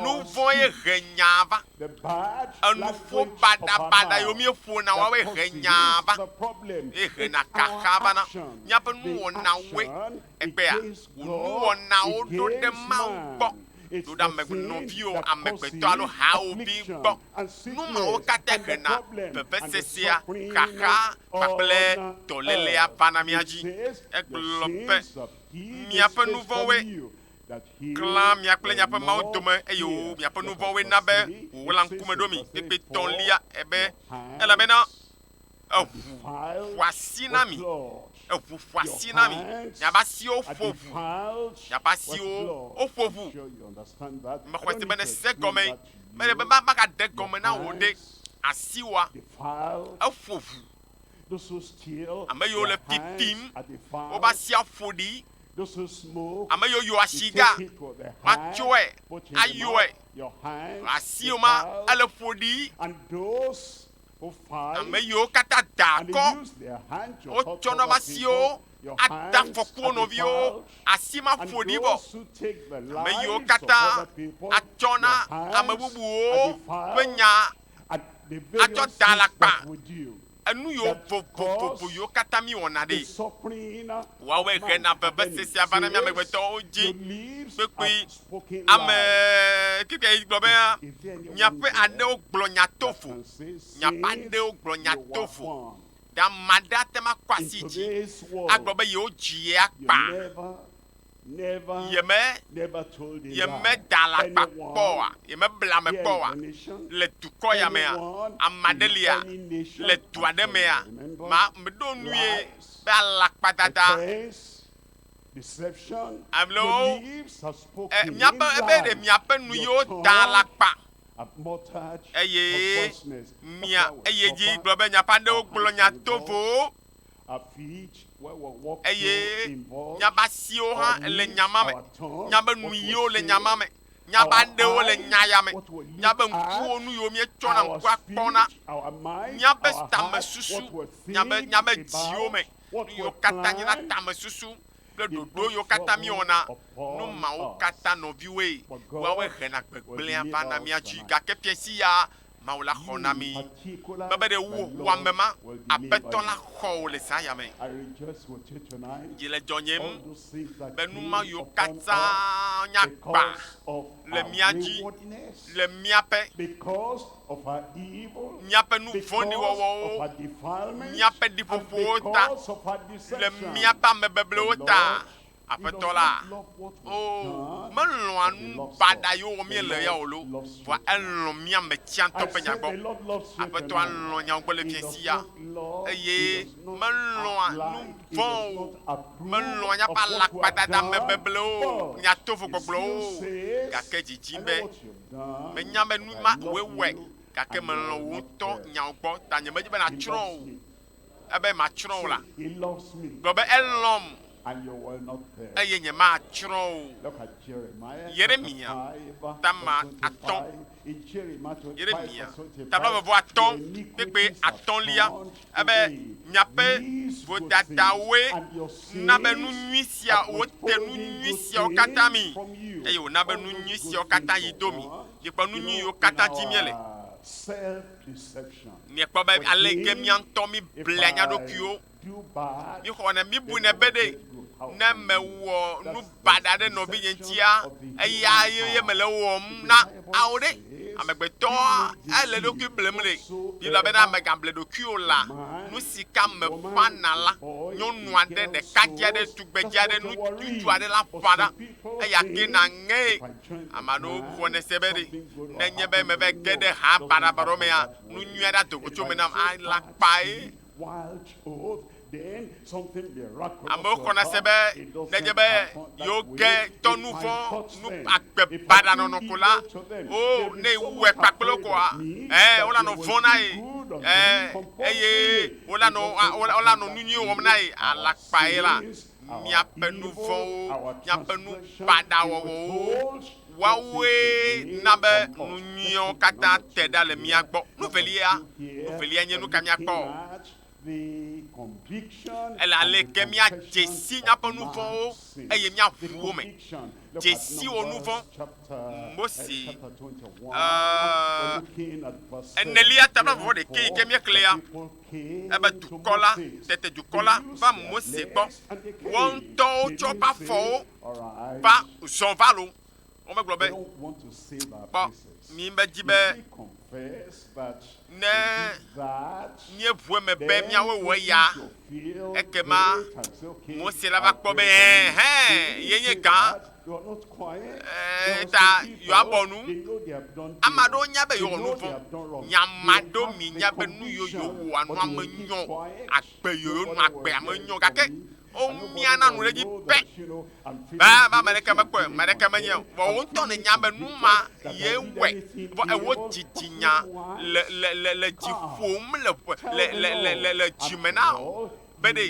nu vɔ̃ ye he nya va enuƒo baɖabaɖa yiwo mieƒo na woawoe he nya va ye he na kaxa va na miaƒe nuwɔnawoe ekpea wo nuwɔnawo ɖo ɖe Mawu gbɔ do ɖe nɔviwo amegbetɔ alo hawovi gbɔ nu mawo katã hena vevesesea xaxa kpakple dɔlelea va na mia dzi egblɔ be miaƒe nu vɔ̃woe klã mia kple miaƒe Mawu dome eye miaƒe nu vɔ̃woe na be wòwla ŋkume ɖo mi kpekpe tɔ̃lia ebe elabena eʋu ƒo asi na mi eʋu ƒo asi na mi miaƒe asiwo ƒo ʋu miaƒe asiwo woƒo ʋu mexɔ si be ne se gɔme mele be magade gɔme na wo ɖe asiwoa eƒo ʋu ame yiwo le pipim woƒe asia ƒo ɖi ame yiwo yɔ asiga matsɔe ayɔe asiwo ma ele ƒo ɖi ame yiwo katã da akɔ wotsɔ na woƒe asiwo ada fɔkuwo nɔviwo asi ma ƒo ɖi vɔ ame yiwo katã atsɔ na ame bubuwo ƒe nya atsɔ da alakpa enu yiwo vovovo yiwo katã mi wɔna ɖe woawoe hena vevesesea va na mi amegbetɔwo dzi kpekpe ame keke yi gblɔ be miaƒe aɖewo gblɔ nya tovo miaƒe aɖewo gblɔ nya tovo ɖe ame aɖe ate ma kɔ asi dzi agblɔ be yewo dzi ye akpa yeme da alakpa kpɔa yeme bla me kpɔa le dukɔ ya mea ame aɖe lia le du aɖe mea ma meɖo nue be alakpa dada amewo miaƒe ebe ɖe miaƒe nu yiwo da alakpa eye dzi gblɔ be miaƒe aɖewo gblɔ nya tovo eye miaƒe asiwo hã le nyama me miaƒe nu yiwo le nyama me miaƒe aɖewo le nya ya me miaƒe ŋkuwo nu yiwo mietsɔna ŋku akpɔna miaƒe tamesusu miaƒe dziwo me nu yiwo katã nye na tamesusu kple ɖoɖo yiwo katã miwɔna nu mawo katã nɔviwoe woawoe hena gbegblẽa va na mia dzi gake fiesi ya Mawu la xɔ na mi bebe ɖe wɔame ma aƒetɔ la xɔ wo le zã ya me dzi le dzɔnyem be nu ma yiwo katã nya gba le mia dzi le miaƒe nu vɔ̃ɖi wɔwɔwo miaƒe ɖiƒoƒowo ta le miaƒe amebeblewo ta Aƒetɔ la, o melɔ̃a nu baɖa yiwo mi le ya o lo, vɔa elɔ̃ mía me tsiãtɔ ƒe nya gbɔ. Aƒetɔa lɔ̃ nyawo gbɔ le fie si ya, eye melɔ̃a nu vɔ̃ o, melɔ̃a míaƒe alakpadada me beblewo, nyatovo gbɔgblɔwo, gake dzidzi be menya be nu ma woe wɔe, gake melɔ̃ wo ŋutɔ nyawo gbɔ ta nye medzi be natsrɔ̃ o, ebe matsrɔ̃ o la. Gblɔ be elɔ̃m eye nye matsrɔ̃ o. Yeremia tama atɔ̃, Yeremia tabla vevɔ atɔ̃ kpekpe atɔ̃lia, ebe miaƒe vodadawoe na be nu nyui sia wote nu nyui siawo katã mi, eye wòna be nu nyui siawo katã yi do mi. Mikpɔ nu nyui yiwo katã dzi miele. Miekpɔ be aleke mía ŋutɔ mi blia mía ɖokuiwo, mi xɔna mi bui ne be ɖe ne mewɔ nu baɖa ɖe nɔvinye ŋutia, eya ye mele wɔm na awo ɖe. Amegbetɔ ele ɖokui blem le, bibla bena megable ɖokuiwo la, nu si ka me ƒana la, nyɔnu aɖe, ɖekadze aɖe, tugbedze aɖe, ŋutsu aɖe la ƒã ɖa, eya ke na ŋe. Ame aɖewo ƒo ne se be ɖe nenye be meve ge ɖe ha baɖabaɖɔ mea, nu nyui aɖe adogo tso me nam alakpae. Amewo xɔna se be nedze be yewo ge tɔ nu vɔ, nu agbe baɖa nɔnɔ ko la, o ne wɔe kpakple koa, wola nɔ vɔ na ye, eye wola nɔ nu nyui wɔm na ye, alakpae la. Miaƒe nu vɔwo, miaƒe nu baɖa wɔwɔwo, woawoe na be nu nyuiwo katã te ɖa le mia gbɔ. Nuvelia nye nu ka miakpɔ. Ele aleke mía dzesi míaƒe nu vɔ̃wo eye míaʋu wo me. Dzesi wo nu vɔ̃. Mose enelia tabla vɔ ɖeke yi ke míexlẽa, ebe dukɔ la, tete dukɔ la va Mose gbɔ. Wo ŋutɔwo tsɔ ƒe afɔwo va zɔ va lo. Womegblɔ be kpɔ mi medzi be ne míeʋu eme be míawoe wɔ ya, ekema Mose la va kpɔ be ye nye gã, ta yewoabɔ nu. Ame aɖewo nya be yewɔ nu vɔ̃, nyama ɖewo mi nya be nu yiwo yewɔa nua me nyɔ, agbe yiwo nu agbea me nyɔ, gake o miana nu ɖe dzi pɛ. Ba ame ɖeke mekpɔe, ame ɖeke menye o. Vɔ wo ŋutɔ ne nya be nu ma ye wɔe, vɔ ewo dzidzi nya le dzi ƒom le dzime na o. Be ɖe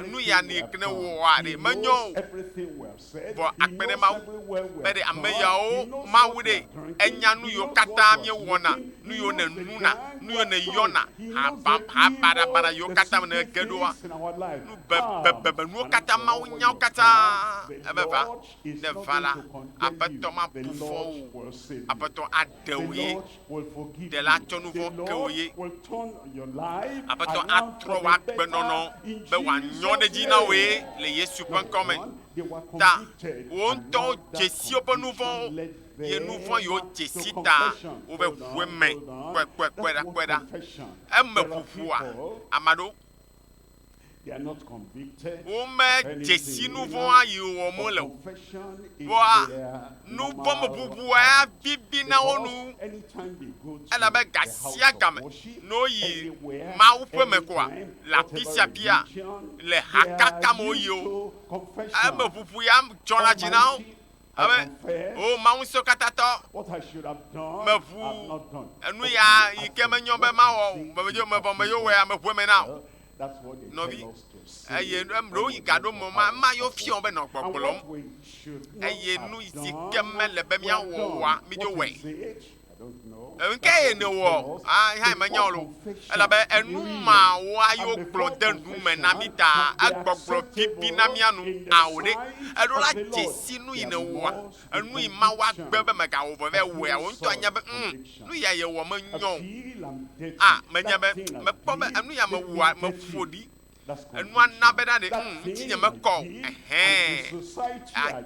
nu ya ne kene wɔa ɖe menyo o. Vɔ akpe ɖe Mawu be ɖe ame yawo Mawu ɖe enya nu yiwo katã míewɔna, nu yiwo ne nuna, nu yiwo ne yɔna, ha baɖabaɖa yiwo katã me ne ge ɖoa, nu bebebe nuwo katã Mawu nyawo katã. Ebe va, ne va la, Aƒetɔ ma bu fɔ wo, Aƒetɔ aɖe wo ye, ɖe la tsɔ nu vɔ ke wo ye, Aƒetɔ atrɔ wo agbenɔnɔ be wòanyɔ ɖe dzi na woe le Yesu ƒe ŋkɔ me. Ta wo ŋutɔwo dzesi woƒe nu vɔ̃wo, ye nu vɔ̃ yiwo dzesi ta wobe ʋue me kpɛɖa. Eme ʋuʋua, ame aɖewo wome dzesi nu vɔ̃a yiwo wɔm wole o. Vɔa nu vɔ̃ me ʋuʋua bibi na wo nu. Ele be ga sia game ne woyi Mawu ƒe me koa, le afi sia afia, le ha kaka me woyi o. Eme ʋuʋu ya dzɔna dzi na wo. Abe o Mawu ŋusẽ katã tɔ, meʋu enu ya yi ke menyɔ be mawɔ, mevɔ me yewo wɔa, meʋu eme na o. Nɔvi, eye ɖewo yi gaɖo me ma yewo fiɔ be nɔ gbɔgblɔm, eye nu si ke mele be míawɔ wɔa, mídzo wɔe. Nke ye ne wɔ, ha menya lo. Elabe enu ma wa yo kplɔ de nu me na mi ta, agbɔgblɔ bibi na mia nu awo ɖe. Eɖo la dzesi nu yi ne wɔa, enu yi ma wa gbe be mega wɔ vɔ ve wɔa, wo ŋutɔ anya be nu ya ye wɔ me nyɔ. Menya be mekpɔ be enu ya me wɔa me ƒo ɖi. Enua na be na de ŋuti nye mekɔ.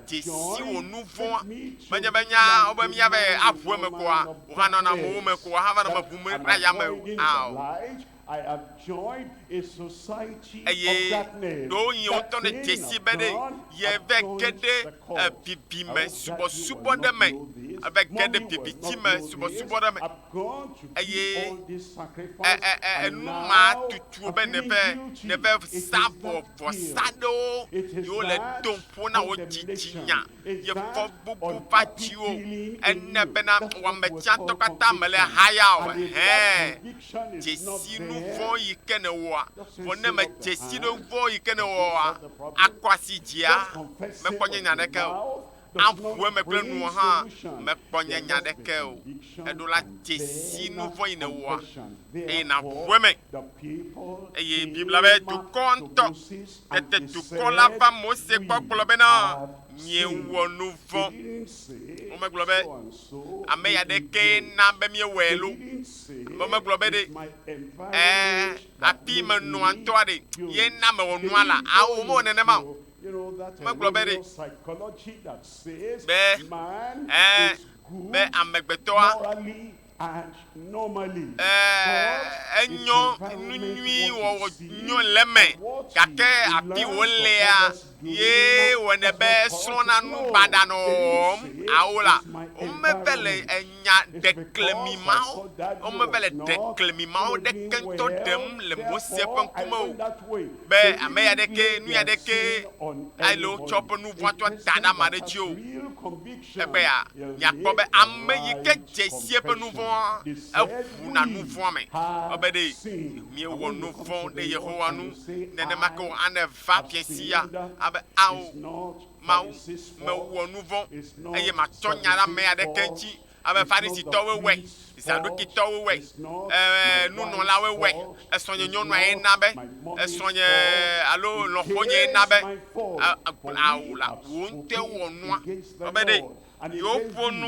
Dzesi wo nu vɔ̃a. Menye be nya wo be mía be aʋu eme koa, wo hã nɔna mo me koa, ha va nɔ me ʋu me ɖa ya me o.
I have joined a society of
eye
darkness.
do yin o
That
ton de
thing
jesi
I've
be de
done,
ye
I've
ve
joined
kede
the cause.
bibi
I
me
hope
subo
that you
subo
will
de
not
me
know this.
avec
Mommy
kede
will
bibi
not
ti me
know
subo
this.
subo de me
I've gone to do
Aye.
all this sacrifice, and
nu
now
ma tutu
I'm
be
feeling guilty.
ne ve
It is
savo
that
vo
guilt.
sado
It is
yo le
that
dompo na o
condemnation.
titinya
It's
ye
that
fo bubu
unhappy
va o
feeling in
enne
you.
be na
That's
wa
what
me
we
tia
call
to kata mele
conviction.
haya o
And if that
he
conviction is not
jesi nu
there,
vo yi kene wo
just say,
vo ne
"Seal
me
up the
jesi
hand."
nu vo yi kene wo
Does it solve the problem?
akwasi jia
Just confess
me
it
kponye
with
nya
your
de ke o
mouth does
amfue
not
me kple
bring
nu ha
solution.
me kponye
There
nya
must
de
be
ke o
conviction
edo la
and
jesi
then
nu vo yi ne wo
confession.
e na
Therefore,
fue me
the people
eye
came
bibla be
to
du konto
Moses and
tete
they
du
said,
kola va Mose
"We
gbɔgblɔ be na
have
nye
sinned."
wɔ nu
He
vɔ
didn't say,
Mo me gblɔ be,
"So and so
ame ya
made me
ɖeke
do it."
na be mie
He
wɔe lo
didn't say,
Mo me gblɔ be
"It's
de
my environment that
afi me
made
nua
me
ŋutɔa de
do
ye
it."
na me wɔ
He
nua la
didn't
awo
go
mo wɔ nenema o
into, you know, that
Me gblɔ be de,
psychology that says
be
man is
be
good
amegbetɔa
morally and normally. But his
enyo
environment
nunui
what
wɔwɔ
he
nyo
sees
le me
and what
gake
he
afi
learns
wo
from
lea
others doing
ye wɔne
does
be
not cause
srɔ̃na
it.
nu
No,
gbada no
they didn't say,
awo la
"It's my
wo me ve le
environment.
enya
It's
ɖeklemi
because I
mawo
saw that
wo
you
me ve le
was not,
ɖeklemi mawo
doing
ɖeke ŋutɔ
well,
ɖem le Mose ƒe
therefore I
ŋkume o
went that way."
be
They
ame ya
didn't
ɖeke
lay
nu ya
their
ɖeke
sin on
ale wotsɔ
anybody.
ƒe nu vɔ̃ tsɔ
A
da
Christian
ɖe ame
that
aɖe
has
dzi o
real conviction,
egbe ya
he'll
miakpɔ be
make a
ame yi ke
right
dze sie ƒe nu vɔ̃a
confession. They said,
eʋuna nu
"We
vɔ̃a me
have
ebe de
sinned." And
miewɔ
when
nu
you come
vɔ̃
to
ɖe
the Lord
Yehowa
and
nu
you say,
nenema ke
"I
wo ane va
have
fiesi ya
sinned,"
abe
it's
awo
not
mawu
Pharisees' fault.
mewɔ nu vɔ̃
It's not
eye matsɔ nya ɖe ame
Sadducees'
aɖeke
fault.
ŋuti abe
It's not
farisitɔwoe
the
wɔe
priest's fault.
zadokitɔwoe wɔe
It's not my
nunɔlawoe
wife's
wɔe
fault.
esrɔ̃nye
It's
nyɔnua ye
not
na be
my mommy's
esrɔ̃nye
fault.
alo
It
lɔ̃xonye ye
is
na be
my fault. For we
awo la
have
wo ŋutɔ
spoken
wɔ nua
against the
ebe de
Lord and
yewo
against
ƒo
thee.
nu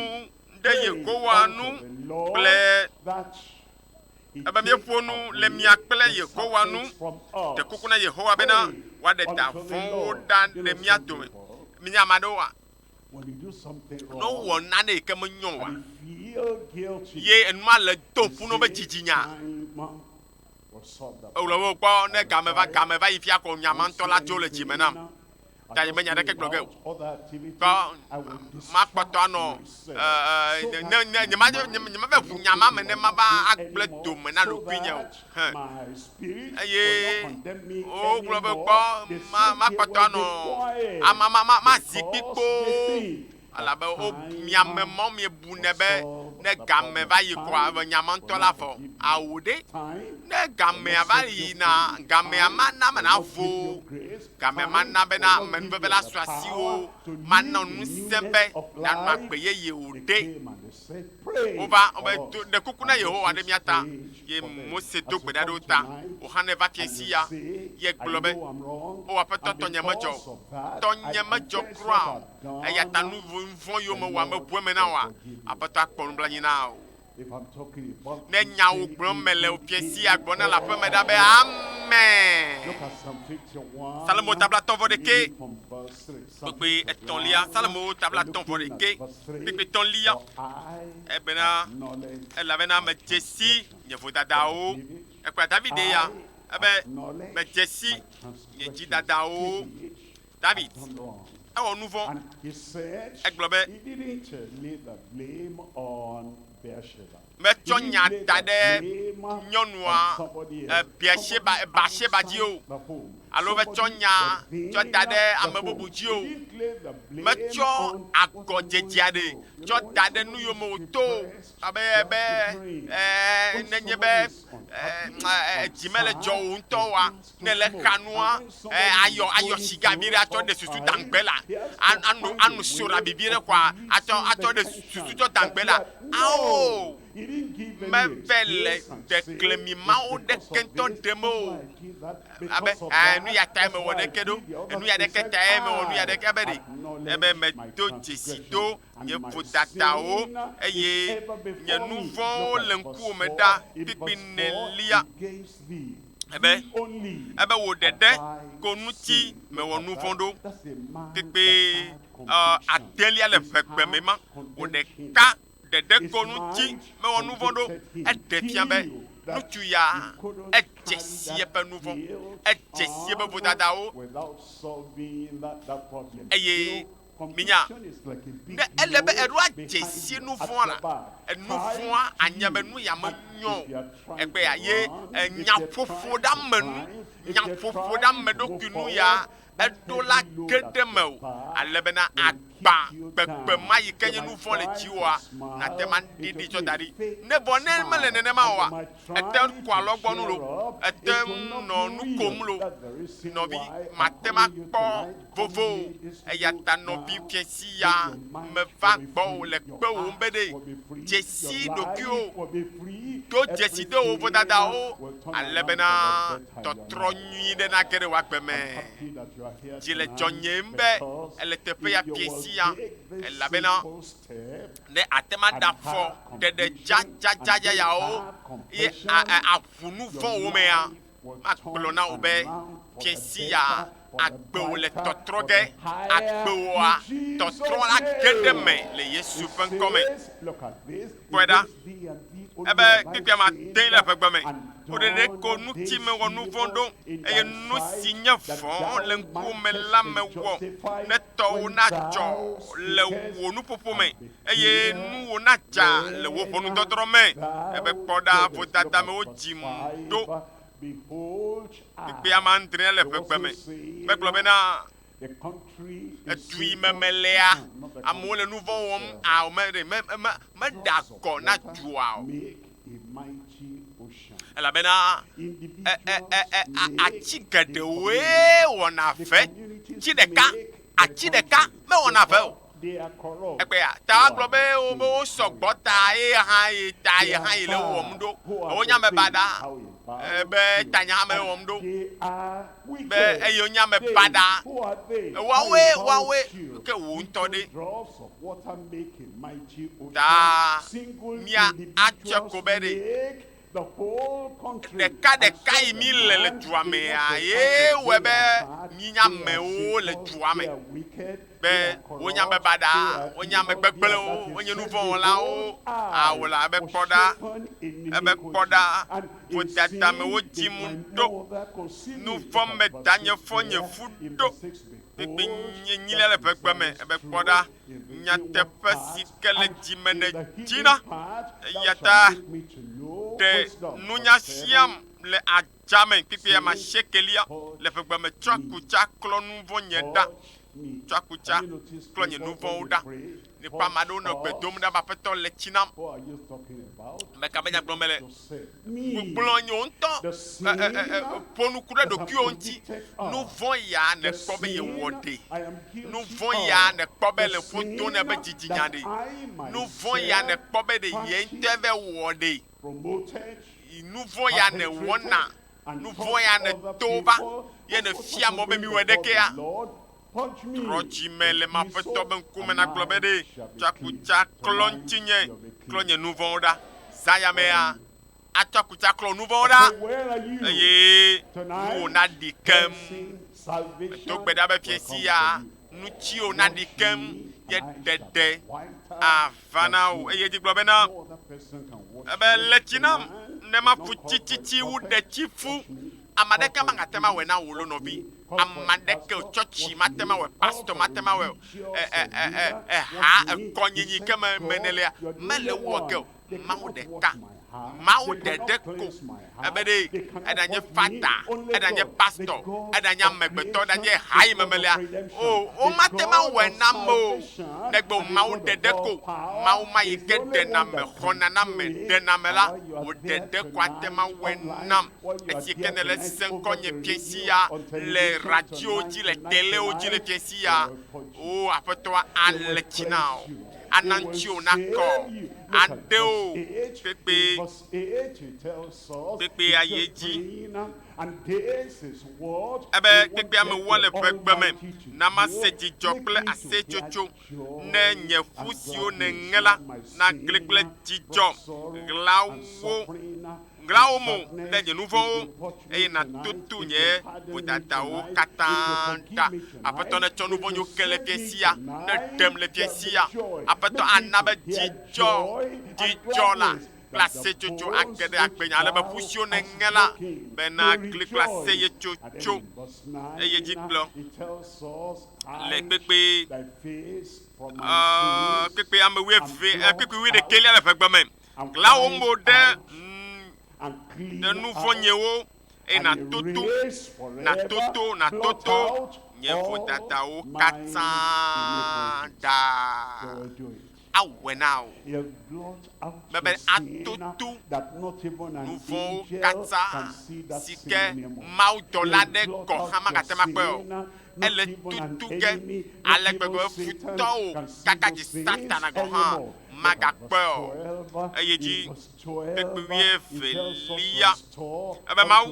ɖe
Pray
Yehowa nu
unto the Lord
kple
that he
ebe
take
míeƒo nu le
away
mia kple
the
Yehowa nu
serpents from us.
ɖekuku na Yehowa bena
Pray
woaɖe da
unto the
vɔ̃wo
Lord.
ɖa
You
ɖe
know
mía
some
dome
people,
minya ame aɖewoa
when you do something
ne
wrong
wowɔ nane yi ke menyo wa
and you feel guilty,
ye enuma le do
you
ƒu no be
say,
dzidzinya
"Time will solve the
ewle
problem."
wo gbɔ ne game va yi fia ko nyama ŋutɔ la tso le dzime nam ta yi menya ɖeke gblɔ ge o gbɔ makpɔtɔ anɔ nyema ve ʋu nyama me ne ma va agblẽ dome na ɖokui nye o eye wogblɔ be gbɔ makpɔtɔ anɔ mazi kpikpo alabe wo miame mɔ miebu ne be ne game va yi koa be nyama ŋutɔ la vɔ awu ɖe ne gamea va yina gamea mana me na vo gamea mana bena amenuveve la sɔ asiwo mana ŋusẽ be nanɔ agbe yeye o ɖe wova ɖe kuku na Yehowa ɖe mía ta ye Mose do gbe ɖa ɖe wo ta wòhã ne va fiesi ya ye gblɔ be o aƒetɔ tɔnye medzɔ o tɔnye medzɔ kura o eya ta nu vɔ̃ yiwo mewɔ ame bue me na woa aƒetɔ akpɔ nublanui na o ne nyawo gblɔm me le fiesi agbɔ ne le aƒe me ɖa be amen. Salemo tabla tɔvɔ ɖeke kpekpe etɔ̃lia Salemo tabla tɔvɔ ɖeke kpekpe etɔ̃lia ebena elabena medze si nye vodadawo ekpla David ya ebe medze si nye dzidadawo David ewɔ nu vɔ̃ egblɔ be metsɔ nya da ɖe nyɔnua Bathsheba dzi o alo metsɔ nya tsɔ da ɖe ame bubu dzi o metsɔ agɔdzedze aɖe tsɔ da ɖe nu yiwo me wòto abe nenye be dzi mele dzɔ wò ŋutɔ wa ne le xa nua ayɔ siga vi ɖe atsɔ ɖe susu dangbe la anu soɖa bibi ɖe koa atsɔ ɖe susu tsɔ dangbe la awo meve le ɖeklemi mawo ɖeke ŋutɔ ɖem o abe nu ya ta mewɔ ɖeke ɖo nu ya ɖeke ta mewɔ nu ya ɖeke abe ɖe ebe medo dzesi do nye vodadawo eye nye nu vɔ̃wo le ŋkuwò me ɖa kpikpi nelia ebe wò ɖeɖe ko ŋuti mewɔ nu vɔ̃ ɖo kpikpi adelia le ʋegbe me ma wò ɖeka ɖeɖe ko ŋuti mewɔ nu vɔ̃ ɖo eɖe fia be nutsu ya edze si eƒe nu vɔ edze si eƒe vodadawo eye minya ne ele be eɖo adze si nu vɔ la enu vɔa anya be nu ya me nyɔ egbe ya ye nyaƒoƒo ɖa me nu nyaƒoƒo ɖa me ɖokui nu ya eɖo la ge ɖe me o ale bena agba gbegbe ma yi ke nye nu vɔ le dziwoa nate ma ɖiɖi tsɔ da ɖi ne vɔ ne mele nenema oa ete kɔ alɔgbɔnu lo ete nɔ nu kom lo nɔvi mate ma kpɔ vovo eya ta nɔvi fiesi ya meva gbɔ le kpe wo be ɖe dzesi ɖokuiwo to dzesi de wo vodadawo ale bena tɔtrɔ nyui ɖe na ge ɖe woagbe me dzi le dzɔ nye be ele teƒe ya fiesi ya elabena ne ate ma da fɔ ɖeɖe dzadzadza yawo ye aƒu nu vɔ wo me ya makplɔ na wo be fiesi ya agbewo le tɔtrɔ ge agbewoa tɔtrɔ la ge ɖe me le Yesu ƒe ŋkɔme kpɔe ɖa ebe kpekpea ma te le ƒegbe me woɖeɖe ko nutime wɔ nu vɔ ɖo eye nu si nye vɔ le ŋkume la me wɔ ne tɔwo na dzɔ le wo nuƒoƒo me eye nuwo na dza le wo ʋɔnudɔdrɔ̃ me ebe kpɔ ɖa vodada me wo dzim ɖo kpekpea ma andre le ƒegbe me megblɔ bena edui memelea amewo le nu vɔ wɔm awo meɖa gɔ na dua o elabena atsi geɖewoe wɔna ve tsi ɖeka atsi ɖeka mewɔna ve o egbea ta agblɔ be wo sɔgbɔ ta ye hã yi le wɔm ɖo wo nya me baɖa be tanya hã me wɔm ɖo be eye wo nya me baɖa woawoe ke wo ŋutɔ ɖe ta mia atsɔ ko be ɖe ɖeka yi mi le dua mea ye wɔe be mi nya amewo le dua me be wonya be baɖa wonya me gbegblẽwo wonye nu vɔ wɔlawo awo la ebe kpɔ ɖa vodada me wo dzim ɖo nu vɔ me da nye fɔ nye fu ɖo kpekpe nye nyilia le ƒegbe me ebe kpɔ ɖa nyateƒe si ke le dzime ne dzina eya ta ɖe nunya siam le adzame kpekpe ma shekelia le ƒegbe me tsɔ akutsa klɔ nu vɔ nye ɖa tsɔ akutsa klɔ nye nu vɔwo ɖa ne kpɔ ame aɖewo nɔ gbe dom ɖa be aƒetɔ le tsi nam meka be nyagblɔ mele gblɔ nye ŋutɔ ƒo nuku ɖe ɖokuiwo ŋuti nu vɔ ya ne kpɔ be ye wɔ ɖe nu vɔ ya ne kpɔ be le ƒodo ne be dzidzinya ɖe nu vɔ ya ne kpɔ be ɖe ye ŋutɔ ve wɔ ɖe nu vɔ ya ne wɔna nu vɔ ya ne to va ye ne fia mɔ be mi wɔ ɖekea trɔdzi me le ma ƒetɔ be ŋkume na gblɔ be ɖe tsakutsa klɔ ŋuti nye klɔ nye nu vɔwo ɖa zaya mea atsɔ akutsa klɔ nu vɔwo ɖa eye nuwo na ɖi kem to gbe ɖa be fiesi ya nutsiwo na ɖi kem ye ɖeɖe ava na wo eye dzi gblɔ bena ebe le tsi nam ne ma fu tsitsitsi wu ɖe tsi fu ame aɖeke magate ma wɔe na wò lo nɔvi ame aɖeke o tsɔtsi mate ma wɔe pastor mate ma wɔe ha ekɔnyinyi ke me nenelea mele wɔ ge o mawu ɖeka mawu ɖeɖe ko ebe ɖe eɖanye fada eɖanye pastor eɖanye amegbetɔ eɖanye ha yi memelea o mate ma wɔe na me o negbe o mawu ɖeɖe ko mawu ma yi ke ɖena me xɔna na me ɖena me la o ɖeɖe ko ate ma wɔe nam esi ke ne le seŋkɔ nye fiesi ya le radio dzi le telewo dzi le fiesi ya o aƒetɔa ale tsi na o anantio nakɔ aɖewo kpekpe aye dzi ebe kpekpe ame wɔ le ƒegbe me na ma se dzidzɔ kple asetsotso ne nye ƒu siwo ne ŋe la na gli kple dzidzɔ ɣlawo mo ɖe nye nu vɔwo eye na tutu nye vodadawo katã ta aƒetɔ ne tsɔ nu vɔ nyo ke le fiesia ne ɖem le fiesia aƒetɔ ana be dzidzɔ la classe chocho akede akpenya le be pusio ne ngela bena gli classe ye chocho eye diklo le pepe pepe amewe pepe wi de kele le fegbe me la o mode de nouveau nyewo e na toto nyefo tata o katanda awe now bebe atotu nouveau kata sike maudola de ko hama katema pe ele tutu ke alegbegbe futo o kaka ji satana go ha maga pe eye ji pepe felia ebe mau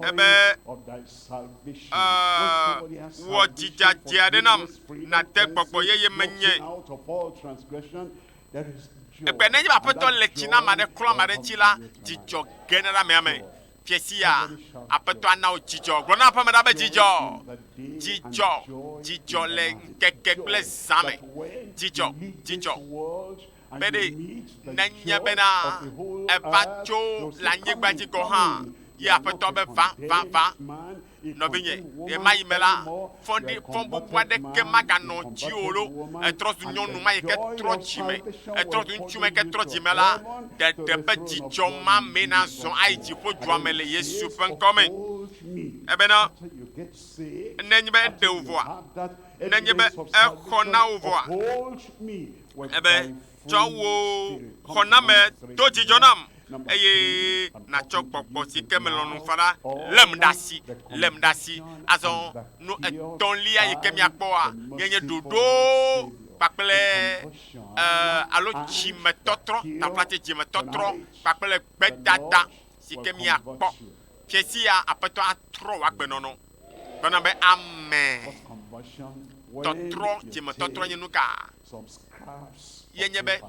ebe wo jija de nam na te gbogbo yeye menye ebe ne ba peto le china ma de klo ma de chila jijo general me piesia apeto ana o jijo gbona pa me da be jijo le keke ple zame jijo bede nanya bena ebacho la nyegba ji go ha ya apeto be va no binye e mai mela fondi fombu boade ke magano jiolo e trosu nyonu mai ke trochime e trosu nchume ke trochimela de be jijo ma mena zon aiji fo juamele yesu fen come e bena nenye be de ovoa nenye be e khona ovoa e be jowo khona me to jijo nam eye na chokpokpo si kemelonu fara lemdasi azon no etonlia ye kemia poa yenye dodo pakple alo chimetotro ta plate chimetotro pakple bedada si kemia po kesia apeto atro agbenono bana be amen totro chimetotro nyenuka yenye be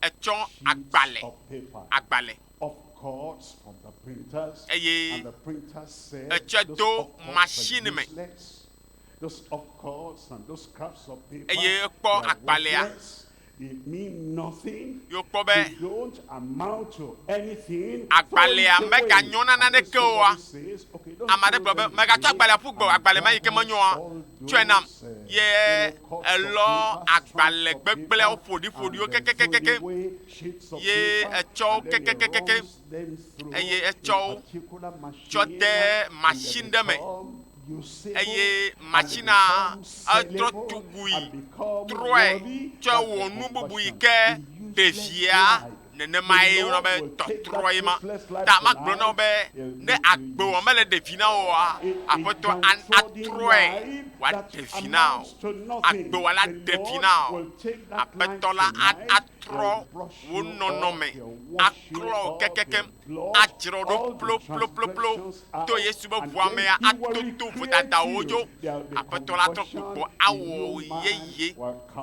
echon agbale
of course from the printers
and
the printers said
machine me
those of course and those scraps of paper they mean nothing. They don't amount to anything.
Agbalea mega nyona na nekoa. Amade probe mega chagbalea fugbo agbale ma yike monyoa. Twenam ye elo agbale gbegbele ofodi o kekekeke. Ye echo kekekeke. Ye echo chote machine deme. Eye machina atro tugui troe cho wonu bubu ike devia nene mai no be troe ma ta ma gbo no be ne agbo o mele devina o apoto an atroe wa devina agbo wala devina apetola atro wonono me akro kekeke atro do plo to yesu bo bua me atoto futata ojo apetola to awo yeye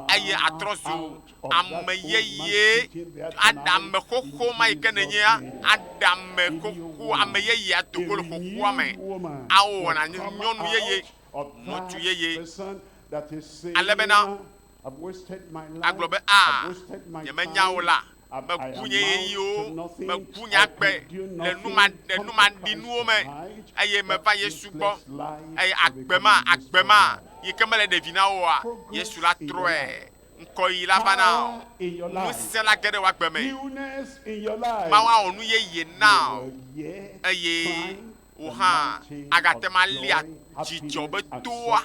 aye atrosu ameyeye adam koko mai kenenya adam koko ameyeye atokolo koko ame awo na nyonu yeye motu yeye alebena
I've wasted my life.
Aglobe yemenya ola bakunye yo bakunya pe le numa dinu me aye me pa yesu bo aye agbema yikemele devina oa yesu la troe nko yi la bana musela kede wa gbeme ma wa onu ye now aye oha agatema lia jijobe toa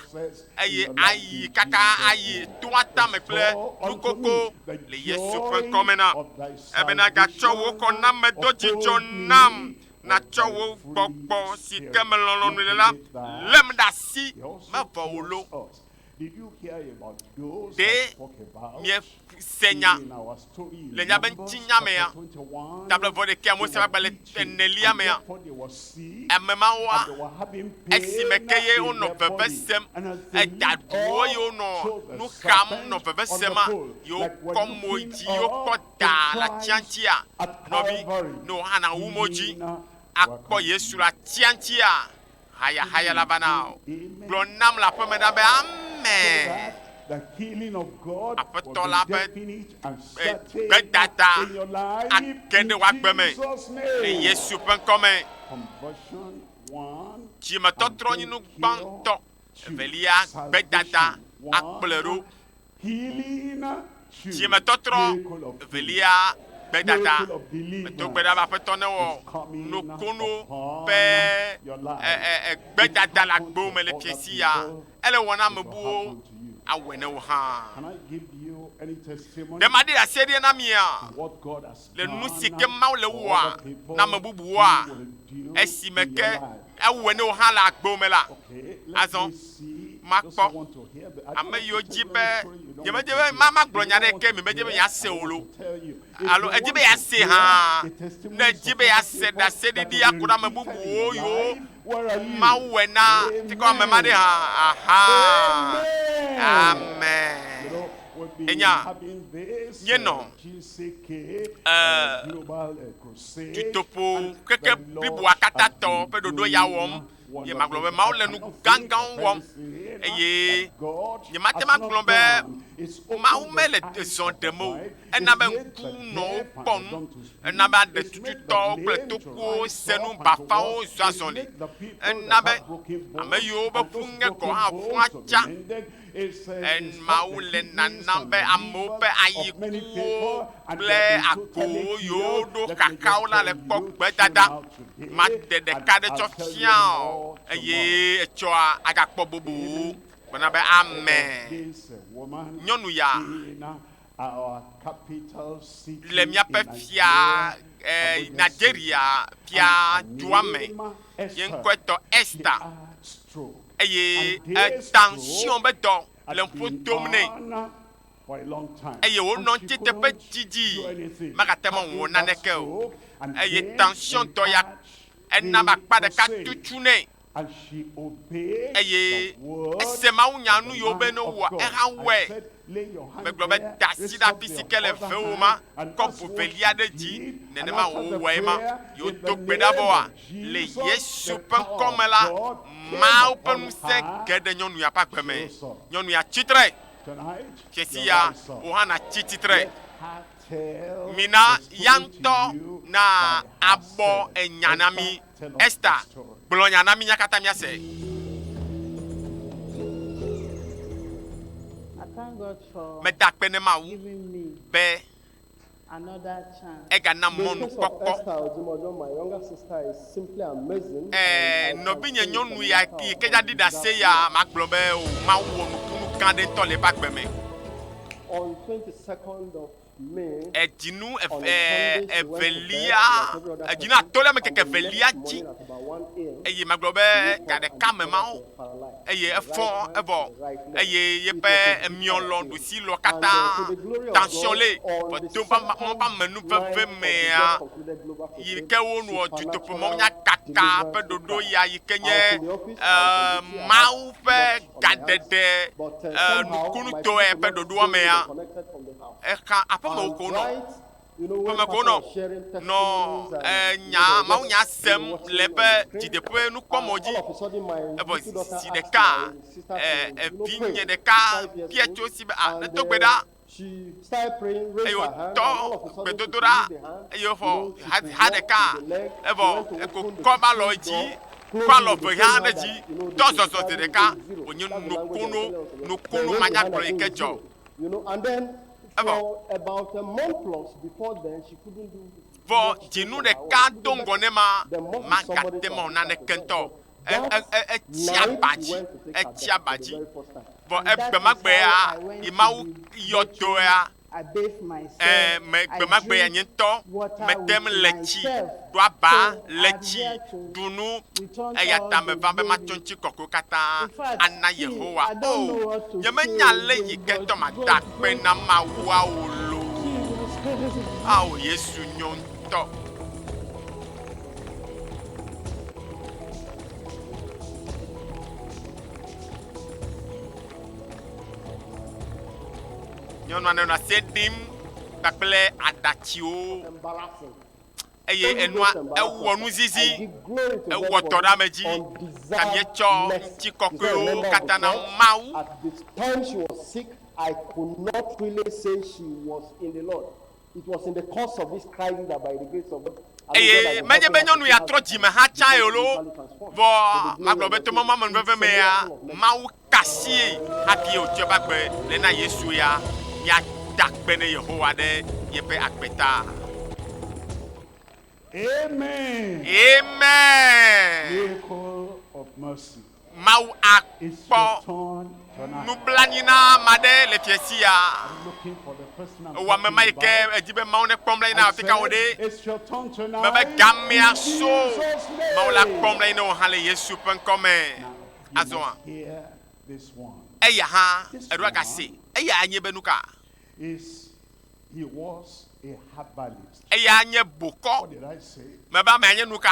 ayi kaka ayi toa tameple nukoko le yesu fe komena ebena gachowo kona medo jijo nam na chowo gbogbo si kemelonu lela lemdasi mavolo.
Did you hear about those
that talk about Senya le nyaben tinya mea table vode ke mo se bale tenelia mea emema wa esimekeye ono bebesem edadwo yo no kam no bebesema yo komoji yo kota la tiantia no bi no hana umoji akpo yesu la tiantia haya la banao blonam la pomeda be amen
the healing of God
Aƒetɔ
will
la
be
be
definite and certain
gbedada
in your life
akɛ
in
ɖe woagbe me
Jesus'
le
name.
Yesu ƒe ŋkɔ me.
Conversion, one.
Dzimetɔtrɔ nyinu gbãtɔ. Evelia gbedada akplɔe ɖo.
Healing, two.
Dzimetɔtrɔ
Miracle of healing.
evelia gbedada.
Miracle of deliverance.
Meto gbe ɖa be aƒetɔ ne wɔ nukunu ƒe gbedada le agbo me le fiesi ya. Ele wɔna ame buwo awɔe ne wo hã.
Can I give you any testimony?
Ne ma ɖe asi ɖe na mia
What God has
le
done
nu si ke Mawu le
for
wɔa
other people,
na ame bubuwoa
He will do
esi me
in
ke
your life.
ewɔe ne wo hã le agbo me la.
Okay, let
Azɔ
me see.
ma
Those
kpɔ
who want to hear the- I don't
ame
want
yiwo
to
dzi
tell
be
you a story you don't
yemedze
want
be
to hear.
ma gblɔ
If
nya
you
ɖe
don't
ke
want
mi
to
medze be
hear,
yease
I
o
want
lo.
to tell you. If
Alo
you
edzi
want
be
to
yease
hear
hã
the testimonies
ne
of
edzi be
other
yease
people
ɖase
that
ɖiɖi
will be
aku ɖe ame
repeated in
bubuwo
your
yiwo
life, where are you?
Mawu wɔe na tikɔ ame ma ɖe hã. Aha. Amen.
You know, we've been
Enya.
having this
Nye nɔ.
GCK Global Crusade.
Titopo
and
keke
the Lord
blibua katã
has
tɔ
been
ƒe ɖoɖo ya wɔm.
doing
Ye magblɔ be
wonderful
Mawu le
things.
nu
I cannot think
gãgãwo
of
wɔm.
anything
Eye
that God
nye mate
has
ma
not
gblɔ be
done. It's opened
Mawu me le
the eyes
ezɔ
of the
ɖem o.
blind.
Ena be
It's made
ŋku
the
nɔ
deaf
wo
and
kpɔ
the
nu.
dumb to speak.
Ena be
It's made the
aɖetututɔwo kple
lame to
tokuwo
rise
se nu
up and to
bafawo
walk.
zu
It's
azɔli.
made the people
Ena
that
be
have broken bones
ame yiwo be
and
ƒu
those
ŋe
broken
kɔ hã
bones
ƒua
to be
tsa.
mended. It's
Mawu
the
le
kidneys
nana
and
be
the
amewo
livers
ƒe
of many
ayikuwo
people, and
kple
they have been
agbowo
totally
yiwo
healed.
ɖo
Let me just
kakawo la le
tell
kpɔ
you,
gbedada.
tune out today,
Ma de
and
ɖeka ɖe tsɔ
I'll tell you
fia
more
o. Eye etsɔa agakpɔ bubu. Bena be amen.
this woman
Nyɔnu ya
in our capital city
le miaƒe
in
fia
Abuja
Nigeria
City.
fia
And
dua
her
me.
name
Ye
Esther.
ŋkɔe tɔ
She
Esther.
had stroke.
Eye
And this
tension be dɔ
Had
le ƒo
been
tom ne.
on for a long time.
Eye
And
wonɔ
she
ŋuti
couldn't
teƒe
do
dzidzi.
anything.
Magate me
Having
wɔ
that
naneke o.
stroke, and
Eye
then
tension
they
tɔ ya
had
ena be
the
akpa ɖeka
crusade.
tutu ne.
And she obeyed
Eye
the word
ese Mawu nya
of
nu
the
yiwo be
man
ne
of
wɔ
God.
eha
I
wɔe.
said, lay your hand
Megblɔ be
there,
da asi
raise
ɖe
up
afi si
your
ke le
other
ve wo
hand,
ma.
and
Kɔ
that's
ʋu
what
velia ɖe
she
dzi.
did. And
Nenema
after
wo
the
wɔe ma.
prayer,
Yewo
in
do
the
gbe ɖa
name
bɔa.
of
Le
Jesus,
Yesu
the
ƒe
power
ŋkɔ
of
me la.
God came
Mawu ƒe
upon
ŋusẽ
her.
ge ɖe nyɔnu ya ƒe agbe me.
She also.
Nyɔnu ya tsitre.
Tonight,
Fiesi
your
ya
rise up.
wo hã natsi tsitre.
Let her tell
Mina
the story
ya
to
ŋutɔ
you
na
by
abɔ
herself.
enya na mi.
Tell us
Esther
the story.
gblɔ nya na mi nya katã miase.
I thank God for
Meda akpe ne Mawu
giving me
be
another chance.
egana
The
mɔnu
case of
kpɔkpɔ.
Esther Ojimojo, my younger sister, is simply amazing.
Nɔvinye nyɔnu ya yi ke dza ɖi ɖe ase ya magblɔ be o Mawu wɔ nukunu gã ɖe ŋutɔ le eƒe agbe me.
On 22nd of May,
Edzinu
on a Sunday, she went to bed
evelia
like every other
edzinu
person,
atɔlia me
and
keke
the
evelia
next
dzi.
morning at about 1 a.m.,
Eye magblɔ be
she
ga
woke up
ɖeka
and
me
discovered
mawo.
she was paralyzed.
Eye
The
efɔ
right hand
evɔ.
and the right leg.
Eye
It
yeƒe
was a
emiɔlɔ
physical
ɖusi
thing.
lɔ
And to
katã
the glory of
tension
God,
le.
on the
Fɔto
second
mɔ ba menu
night
veve
of the
mea.
just concluded global
Yi
crusade,
ke wonɔ dutoƒo mɔ nya
supernatural
kaka ƒe
deliverance
ɖoɖo
took
ya
place.
yi ke
I was
nye
in the office, I was in DC, I
Mawu
had
ƒe
much on my hands.
gaɖeɖe
But somehow, my
nukunutɔe
people
ƒe
could not
ɖoɖoa
stay
mea.
connected from the house.
Exa aƒeme
And
wo ko nɔ.
right, you know, when
Aƒeme ko
pastor
nɔ.
was sharing
Nɔ
testimonies and you
nya
know,
Mawu nya
just, you know,
sem
watching
le
on the
eƒe
screen,
dzideƒe nukpɔmɔ dzi.
all of a sudden, my
Evɔ
little daughter
zi
asked
ɖeka
my sister to, you know,
evi
pray.
nye
She's
ɖeka
5 years
fia
old.
tso si be
And,
neto gbe ɖa.
she started praying, raised
Eye
her hand, and all of a
wotɔ
sudden, she
gbedodo ɖa.
could use the hand.
Eye
You
wofɔ
know, she
ha
could
ha
walk
ɖeka.
with the leg. She
Evɔ
went to
eko
open the
kɔ ba
kitchen
lɔ
door,
dzi.
closing
Kɔ lɔ
with the
ve
same
hã
hand
ɖe
that,
dzi.
you know,
Tɔ
they
zɔzɔ
describe
zi
it
ɖeka.
as zero.
Wonye
That's the language
nukunu
they're telling us about.
nukunu
They raised the
manya
hand
gblɔ yi
and
ke
say it's
dzɔ.
zero. You know, and then
Evo.
for about a month plus before then, she couldn't do
Vɔ
much
dzinu
on her
ɖeka
own.
do ŋgɔ ne ma
There must be
magate
somebody
mɔ
to
nane
assist her to
kentɔ.
do it. That
Etsi
night,
aba
she
dzi.
went to take her
Etsi
bath
aba
for the
dzi.
very first time.
Vɔ
And that
egbe
is
magbe
how
ya
I went
yi
to
Mawu
the
yɔ to ya.
I bathe myself.
Me
I
gbe magbe ya
drink
nye ŋutɔ
water
metem
with
le tsi
myself.
do aba
So
le
I'm
tsi
here to
dunu
return
eya
all
ta me
the
va be ma
glory.
tsɔ ŋtsi kɔkɔe katã
In fact,
ana
see,
Yehowa.
I don't know what to
nye me
say
nya le
again,
yi ke
but
tɔ ma
God,
da akpe na Mawua o lo.
Jesus.
Awo Yesu nyo ŋutɔ. Nyɔnua nɔ se ɖim kpakple aɖatsiwo.
Embarrassing.
eye enua ewo nu zizi ewo todameji kamie cho nti kokyo katana mau.
At the time she was sick, I could not really say she was in the Lord. It was in the course of this crisis that by the grace of God.
Menye benyonu ya troji me ha chan yolo bo maglobe to mama menveve me ya mau kasi haki o tioba gbe le na Yesu ya dakbe ne Yehowa de yepe akpeta.
Amen.
Amen.
Miracle of mercy.
Mau
It's your
akpo
turn tonight.
nublanina made le fiesia.
I'm looking for the person I'm
Wa me
talking
maike
about.
ejibe maune komla ina
I
afika
said,
ode.
it's your turn tonight.
Baba gamia so
In Jesus' name.
maula komla ina hale Yesu pen come.
Now, you
Azoa.
must hear this one.
Eya ha edwa kase. Eya anye benuka.
He was a herbalist.
Eya anye boko.
What did I say?
Meba me anye nuka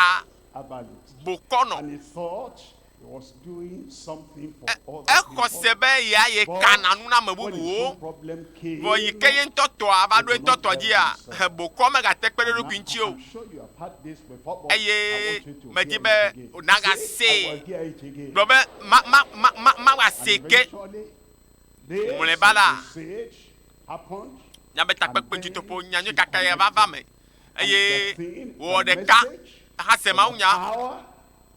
Herbalist.
boko no.
And he thought he was doing something for other
Eko
people.
sebe ya ye
But
kananu na
when the
mebubu.
problem came,
Bo yike ntoto abado ntoto ji a boko me ga tekpere ru kwinchi o.
I'm sure you have heard this before, but I
Eye
want you to hear
mejibe
it again.
onaga
Say, I will
se.
hear it again.
Dobe ma wa
And
seke.
eventually, this
Mule bala.
message happened.
Nyabe takpekpe tutopo nyanyo kakaya baba me. Eye
And the thing,
wo
the
de ka
message,
ha se ma unya.
power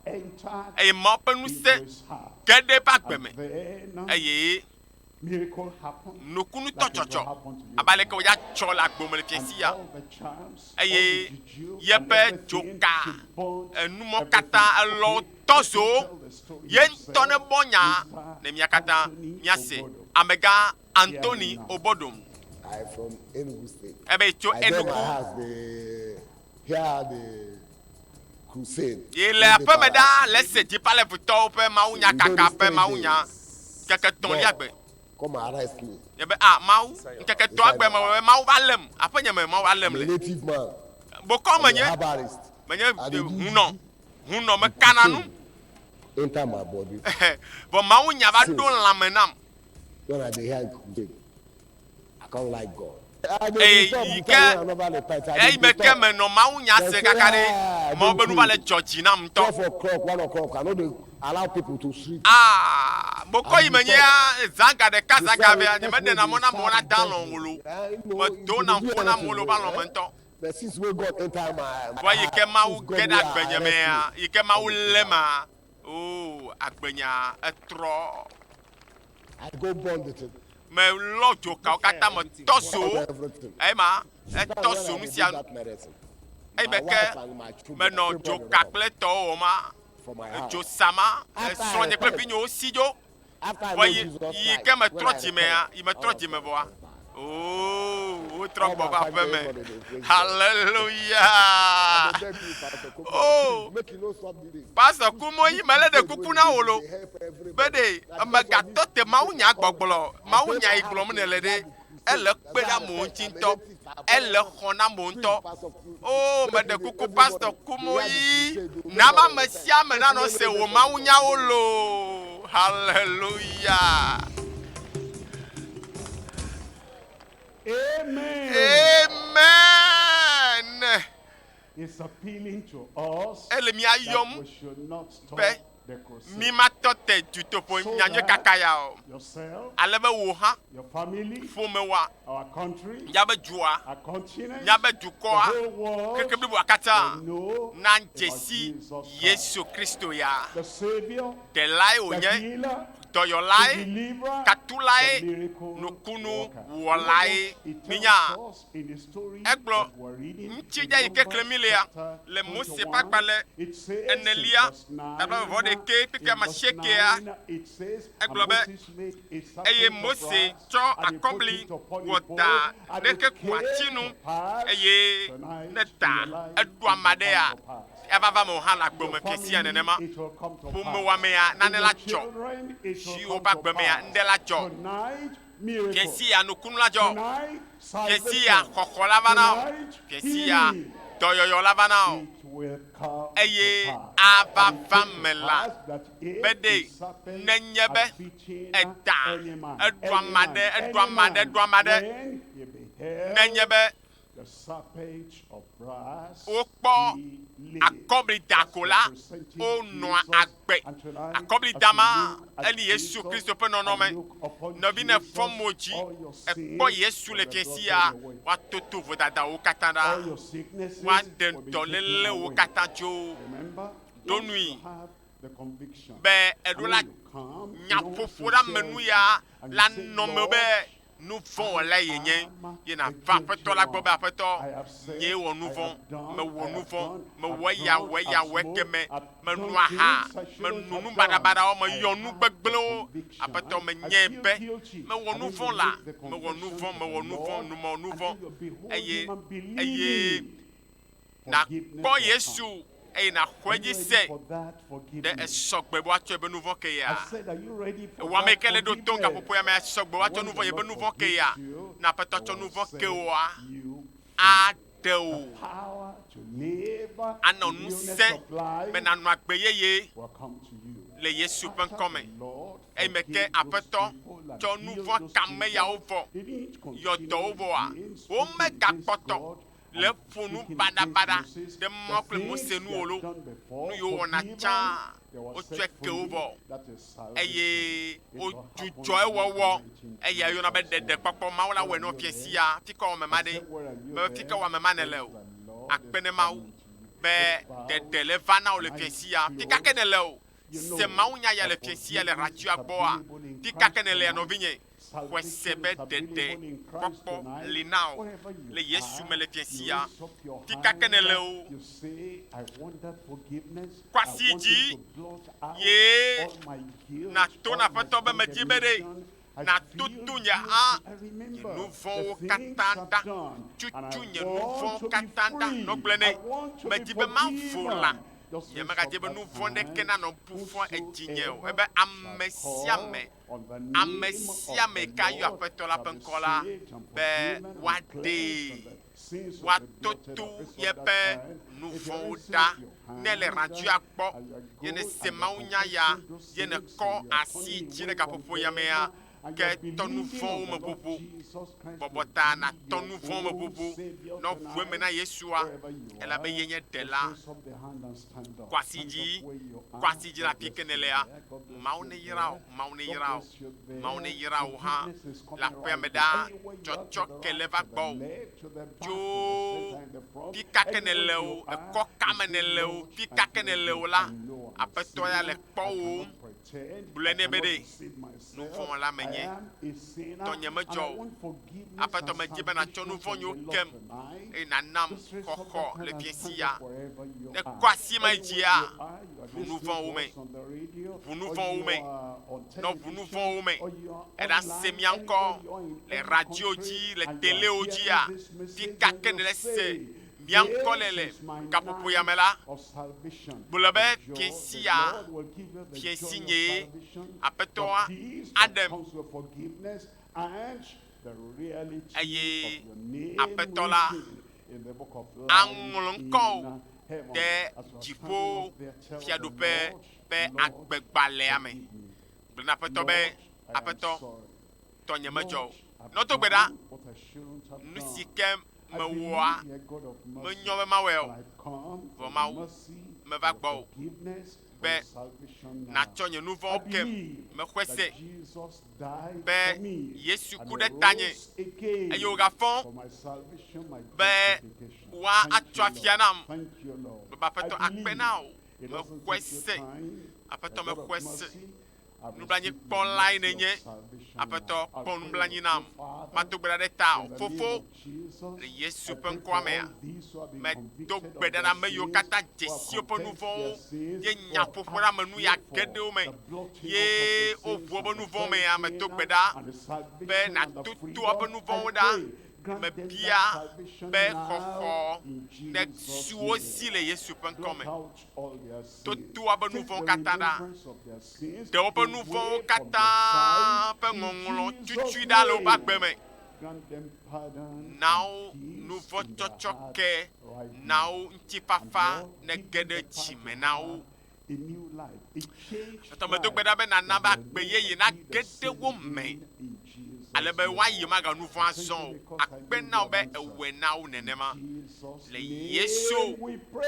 entered
Eye mo penu
into
se
his heart.
kede pa gbe
And
me.
then
Eye
miracle happened.
nukunu
Like it will
tochocho.
happen to you
Abale
tonight.
ko ya chola gbomele
And
fiesia.
all the charms,
Eye,
all the juju, and
yepe
everything
joka,
to bond
enumo
everything.
kata elo
Okay,
tozo,
let me tell the story
yen
yourself.
tone bonya,
Mr.
ne miakata
Anthony
miase,
Obodo.
amega Anthony
now.
Obodum.
I from Enugu State.
Ebe cho
I get my
Enugu.
house, the crusade.
Ile apemeda lese dipale vuto pe maunya kaka pe maunya. Keke ton liagbe.
Come arrest me.
Ebe mau, keke to agbe ma mau valem. Apenye me mau valem
I'm a
le.
native man.
Boko
I'm a
menye,
herbalist.
menye
I dey do
huno me kananu.
Enter my body.
Bo maunya va do lamenam.
When I dey hear crusade, I can't like God.
Hey, Hey, make me no maunya se kakare. Mo benu vale church na mto.
12 o'clock, 1 o'clock, I know they allow people to sleep.
Boko imenya zanga de kaza gave nyemede na mona mona down wulu. Mo do na mona wulu ba lo mento.
But since we God enter my
Wa yike mau
God
get
will
agbenya me
arrest me.
yike mau lema. Oh, agbenya etro.
I go bond it.
Me lojo ka okata mo toso.
Everything.
Eh ma,
That's
toso
when I
nu
do
sia.
that medicine.
Eh
My
beke
wife and my children,
me no
everybody
jo
will
kakle to o ma.
for my house.
Jo sama,
After I
sonye kwe
repent.
pinyo sijo.
After I know
Wa
Jesus
yi
Christ,
ke me
when I
trochi me
repent,
ya, me trochi me boa. Oh, o
all
tro
my
baba
family,
pe me.
everybody dey praise God.
Hallelujah.
I beg you, Pastor Kumo,
Oh.
make you no stop doing this.
Pastor Kumo yi mele de kuku na wolo.
Dey help everybody.
Bede,
Na
me
because
ga
of this,
to te ma unya gbogbolo. Ma unya igblo mu nele de. Ele pe da mo ntinto. Ele khona mo nto. Oh, me de kuku Pastor Kumo yi. Na ma me sia me na no se wo ma unya wolo. Hallelujah.
Amen.
Amen.
It's appealing to us
Ele mi
that
ayom
we should not stop
pe
the crusade.
mi ma tote tutopo
So
nyanye
that
kakaya o.
yourself,
Alebe wo ha
your family,
fo me wa.
our country,
Nyabe jua.
our continent,
Nyabe
the
jukoa.
whole world
Keke bi wakata.
will know
Na
about
jesi
Jesus Christ,
Yesu Kristo ya.
the Savior,
De lai
the
onye
healer,
to your
the
lai
deliverer,
katulai
the miracle
nukunu
worker.
wolai
It
minya.
tells us in the story
Eglo
that we're reading in
nchija ike
Numbers
klemilia
chapter
le Mose
21.
pakpale
It says
enelia
in verse 9,
taba vode ke pika
in
ma
verse
sheke ya.
9, it says,
Eglo
and
be,
Moses made a
eye
serpent of
Mose
brass,
cho
and he put
akobli
it upon the
wota
pole, and it
neke
came
kwachinu
to pass
eye
tonight
neta
in your life,
edu
it will
amade
come
ya.
to pass.
Ebava mo hala gbo
Your
me kesi
family,
enema.
it will come to
Bumu
pass.
wa me ya
In
nane
your
la cho.
children, it
Shi
will
oba
come
gbe
to
me ya
pass.
nde la cho.
Tonight, miracle.
Kesi ya nukunu la jo.
Tonight,
Kesi ya
salvation.
koko lava now.
Tonight,
Kesi ya
healing.
doyoyo lava now.
It will come
Eye
to pass.
ava
And it came to
vamela.
pass that if
Bede
the serpent
nenyebe
had bitten
eda
any man,
edwamade
any
edwamade
man,
edwamade
when he beheld
nenyebe
the the serpent of brass.
Wokpɔ
he lay.
akɔblidako la
Representing
wonɔa
Jesus.
agbe
And tonight,
akɔblidama
as you look at
ɛne Yesu
Jesus,
Kristo ƒe
and
nɔnɔme
look upon
nɔvi ne
Jesus,
fɔ mo dzi
all your sins
ekpɔ Yesu
will
le
be
fiasia
blotted away.
woatoto vodadawo katã
All
ɖa
your sicknesses
woaɖe
will be
dɔléle
taken
wo
away.
katã tso
Remember,
Don't
once
we
you have the conviction,
be
and
eɖo
when
la
you come, you
nyaƒoƒo
know,
ɖa menu ya
and you
la
say,
nɔme
Lord,
be nu vɔ̃ wɔla ye nye ye nava aƒetɔ la gbɔ be aƒetɔ nye wɔ nu vɔ̃ mewɔ nu vɔ̃ mewɔ ya keme menu aha menu nu baɖabaɖawo meyɔ nu gbegblẽwo aƒetɔ menye be mewɔ nu vɔ̃ la mewɔ nu vɔ̃ numɔ nu vɔ̃ eye nakpɔ Yesu eye naxɔe dzi se ɖe esɔgbe be woatsɔ ebe nu vɔ̃ ke ya wɔame ke le ɖo to gaƒoƒo ya me esɔgbe woatsɔ nu vɔ̃ yebe nu vɔ̃ ke ya na aƒetɔ tsɔ nu vɔ̃ ke woa aɖe wo anɔ nu se be nanɔ agbe yeye le Yesu ƒe ŋkɔ me eye me ke aƒetɔ tsɔ nu vɔ̃ kame yawo vɔ yɔ dɔ wo vɔa womegakpɔtɔ le ƒo nu baɖabaɖa ɖe mɔ kple Mose nuwo lo nu yiwo wɔna tsã wotsɔe ke wo vɔ eye wodzudzɔ ewɔwɔ eye eyɔna be ɖeɖekpɔkpɔ Mawu la wɔe nɔ fiasia fi ke wɔme ma ɖe be fi ke wɔme ma ne le o akpe ne Mawu be ɖeɖe le va na wo le fiasia fi kake ne le o se Mawu nya ya le fiasia le radioa gbɔa fi kake ne le ya nɔvinye xɔe se be ɖeɖe kpɔkpɔ li na o le Yesu me le fiasia fi kake ne le o kwasi dzi ye na to na aƒetɔ be medzi be ɖe na tutu nye nu vɔ̃wo katã ɖa tutu nye nu vɔ̃wo katã ɖa nɔgblẽ ne medzi be mavo la nye megadze be nu vɔ̃ ɖeke nanɔ ƒu fɔ edzinye o ebe ame sia me ka yɔ aƒetɔ la ƒe ŋkɔ la be woaɖee woatoto yeƒe nu vɔ̃wo ɖa ne le radioa gbɔ ye ne se Mawu nya ya ye ne kɔ asi dzi ɖe gaƒoƒo ya mea ke tɔnu vɔ̃wo me ƒoƒo bɔbɔ ta na tɔnu vɔ̃wo me ƒoƒo nɔ ʋue me na Yesua elabe ye nye ɖela kɔ asi dzi le afi ke ne lea Mawu ne yra wo Mawu ne yra wo hã le aƒea me ɖaa tsɔtsɔ ke le va gbɔ o tso fi kake ne le o ekɔ kame ne le o fi kake ne le o la aƒetɔ ya le kpɔ wo gblɔe nɛ be ɖe nu vɔ̃ la menye tɔnye medzɔ o aƒetɔ medzi be natsɔ nu vɔ̃ nyiwo kem eye nanam xɔxɔ le fiasia ne kɔ asi ma dzia ʋu nu vɔ̃wo me nɔ ʋu nu vɔ̃wo me eɖa se mia ŋkɔ le radio dzi le telewo dzia fi kake ne le se mia ŋkɔ le gaƒoƒo ya me la gblɔ be fiesi nye aƒetɔa aɖem eye aƒetɔ la aŋlɔ ŋkɔwo ɖe dziƒo fiaɖuƒe be agbegbalẽa me gblɔ na aƒetɔ be aƒetɔ tɔnye medzɔ o nɔto gbe ɖa nu si ke mewɔa menyɔ be mawɔe o vɔ Mawu meva gbɔ o be natsɔ nye nu vɔ̃wo kem mexɔe se be Yesu ku ɖe tanye eye wògafɔ be woatsɔ afia nam be aƒetɔ akpe na o mexɔe se aƒetɔ mexɔe se nublanyikpɔlae nenye aƒetɔ kpɔ nublanyi nam mato gbe ɖa ɖe ta o fofo le Yesu ƒe ŋkɔa mea medo gbe ɖa na ame yiwo katã dze siwo ƒe nu vɔ̃wo ye nyaƒoƒo ɖa me nu ya geɖewo me ye woʋu woƒe nu vɔ̃wo mea medo gbe ɖa be natutu woƒe nu vɔ̃wo ɖa mebia be xɔxɔ ne siwo si le Yesu ƒe ŋkɔ me toto woƒe nu vɔ̃wo katã ɖa ɖe woƒe nu vɔ̃wo katã ƒe ŋɔŋlɔ tutui ɖa le woƒe agbe me nawo nu vɔ̃ tsɔtsɔ ke nawo ŋutifafa ne ge ɖe dzime na wo
It changed
Tɔmɛ do gbɛda bɛ nana bɛ agbe yeye na gede wo me.
in Jesus'
Ale bɛ wa yi ma ga nu vɔn
name.
azɔn o. Akpɛ na wo bɛ ewɛ na wo nenema.
Jesus'
Le
name
Yesu.
we
Nkwa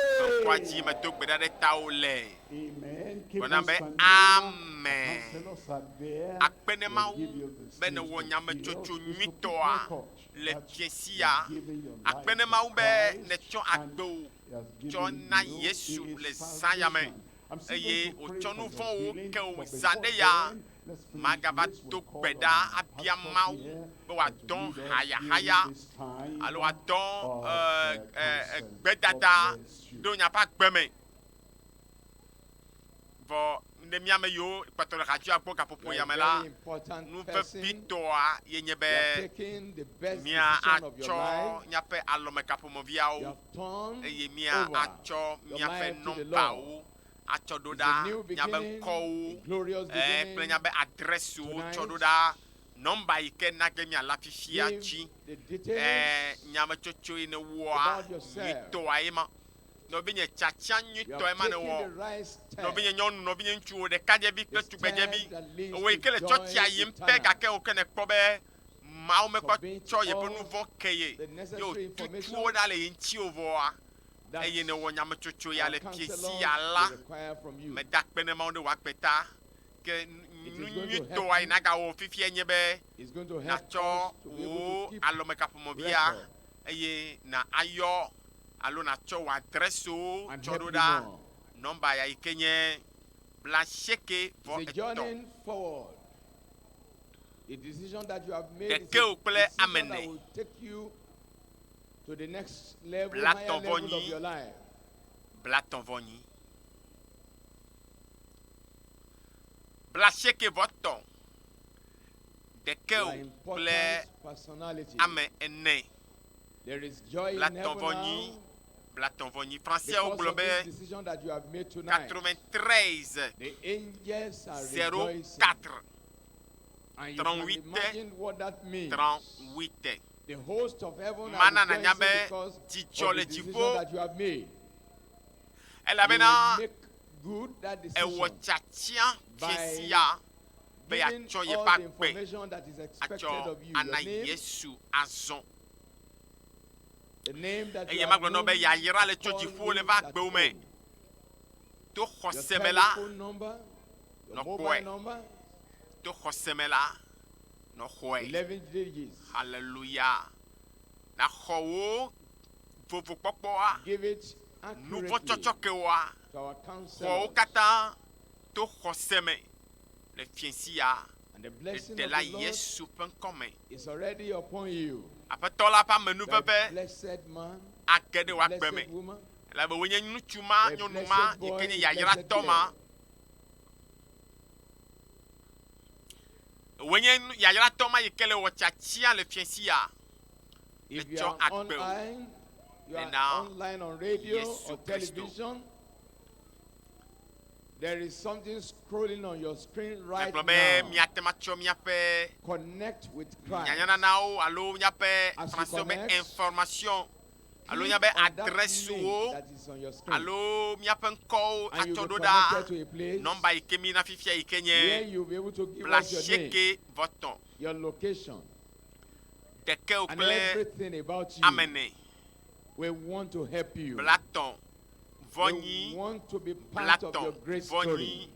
pray.
dzi me do gbɛda ɖe ta wo lɛ.
Amen. Keep
Bɔna
on
bɛ
standing.
amen.
Counselors are there.
Akpɛnɛmawo
They'll give you the
bɛ ne
stage
wɔ
of
nyametsotso
Jesus. It's to keep
nyuitɔa
record
le
that
fiesi
you
ya.
have given your life
Akpɛnɛmawo
to
bɛ
Christ
ne tsɔ
and
agbewo
He has
tsɔ
given
na
you
Yesu
His
le
salvation.
zãyame.
I'm still
Eye
going to pray
wotsɔ
for
nu
your
vɔ̃wo
healing,
ke wo
but
zã
before
ɖe ya.
then, let's finish
Magava
this.
do
We'll call
gbɛda
on our
abia
pastor
Mawu
here
be
to
woadɔ
lead us
hayahaya
during this time
alo woadɔ
of, counsel.
gbɛdada
God bless you.
ɖo miaƒe agbeme. Vɔ ne miame yiwo kpɔtɔ le xadzi agbɔ gaƒoƒo yame la, nuvevitɔa ye nye be mia atsɔ miaƒe alɔmekaƒomɔviawo eye mia atsɔ miaƒe nɔmbawo atsɔ ɖo ɖa miaƒe ŋkɔwo kple miaƒe adresewo tsɔ ɖo ɖa nɔmba yi ke nage miala fifia dzi nyametsotso yi ne wɔa nyuitɔa ye ma. Nɔvinye tsatsia nyuitɔ ema ne wɔ. Nɔvinye nyɔnu, nɔvinye ŋutsuwo, ɖekadzevi kple tugbedzevi. Wo yi ke le tsɔtsia yim pɛ gake wo ke ne kpɔ be Mawu mekɔ tsɔ yeƒe nu vɔ ke ye. Ye wotutuwo ɖa le ye ŋuti vɔa. Eye ne wɔ nyametsotso ya le fiesi ya la. Meda kpenemawo ɖe wò akpeta. Ke nu nyuitɔa yi naga wɔ fifia nye be natsɔ wo alɔmekaƒomɔvia eye na ayɔ alo natsɔ wò adresewo tsɔ ɖo ɖa nɔmba ya yi ke nye +7 Ɖekeo kple amene. Blatɔvɔnyi. +7 Ɖekeo kple ame ene. Blatɔvɔnyi. Français gblɔ be 93 04 38 38. Mana nanya be dzidzɔ le dziƒo. Elabena ewɔ tsatia fiesia be yatsɔ yeƒe agbe atsɔ ana Yesu azɔ. Eye magblɔ nɔ be yayra le tso dziƒo le va agbewo me. To xɔse me la nɔxɔe. To xɔse me la nɔxɔe. Hallelujah. Na xɔwo vovokpɔkpɔa. Nuvɔtsɔtsɔkewoa. Xɔwo katã to xɔse me le fiesi ya. Ɖe la Yesu ƒe ŋkɔ me. Aƒetɔ la ƒe amenuveve age ɖe wò agbe me. Elabe wònye ŋutsu ma, nyɔnu ma, yi ke nye yayratɔ ma. Wònye yayratɔ ma yi ke le wɔ tsatia le fiesi ya. Etsɔ agbe wò.
Online, on radio or television, there is something scrolling on your screen right now. Connect with Christ. As you connect,
information. Alo
click
nyabe
on that
adresse
link
wo.
that is on your screen.
Alo miaƒe ŋkɔwo
And you'll
atsɔ
be
ɖo ɖa.
connected to a place
Nɔmba yi ke mi na fifia yi ke
where
nye
you'll be able to give us your name,
+7
your location,
Ɖekeo
and
kple
everything about you.
amene.
We want to help you.
Blatɔ
We
vɔnyi.
want to be part of your
Blatɔ
great
vɔnyi.
story.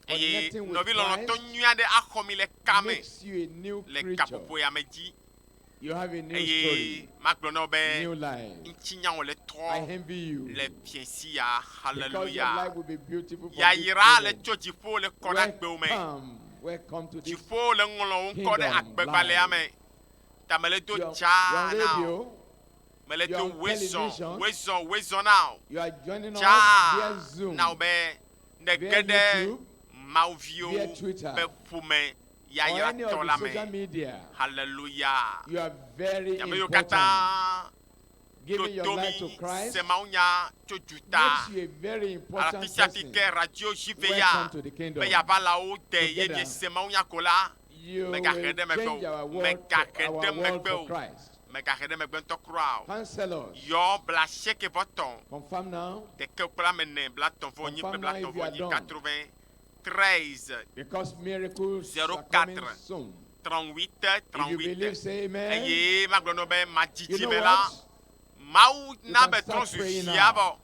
Eye
Connecting with
nɔvi lɔlɔtɔ
Christ
nyui aɖe axɔ mi le kame
makes you a new
le
creature.
gaƒoƒo ya me dzi.
You have a new
Eye
story,
magblɔ na wo
new
be
life.
ŋutinyawo le
I
trɔ
envy you.
le fiesi ya.
Because your life
Hallelujah.
will be beautiful. From
Yayra le
this
tso dziƒo le kɔ ɖe agbewo me.
Welcome to this.
Dziƒo le ŋlɔ wo ŋkɔ ɖe
Kingdom
agbegbalẽa me. Ta me le do
Your
tsaa na o.
radio,
Me le do
you're on television.
wezɔn na o.
you are joining us via
Tsaa
Zoom,
na o be ne
via
ge ɖe
YouTube,
mawuviwo
via Twitter,
be ƒome
or any of
yayratɔ
the
la
social
me.
media.
Hallelujah.
You are very
Ame yiwo
important.
katã
Giving your life to
totomi
Christ
se mawu nya tso
makes
dzuta.
you a very
Ala
important
fisia fi
person.
ke radio jive ya
Welcome to the kingdom.
be yava la wo de ye
Together.
mie se mawu nya ko la.
You
Mega
will
hede megbe
change
o.
our world,
Mega
for, our
hede
world
megbe
for
o.
Christ.
mega hede me gbento crowd
Counselors,
yo bla sheke voton
confirm now.
de que kula mene bla ton voni
Confirm
bla
now
ton
if you are
voni
done.
93
Because miracles
04.
are coming soon.
38
If you believe,
38
say amen.
eye ma glono be ma
You
jiji
know
me la
what?
mau
You
na
can
be
start
tron
praying
su
now.
fiabo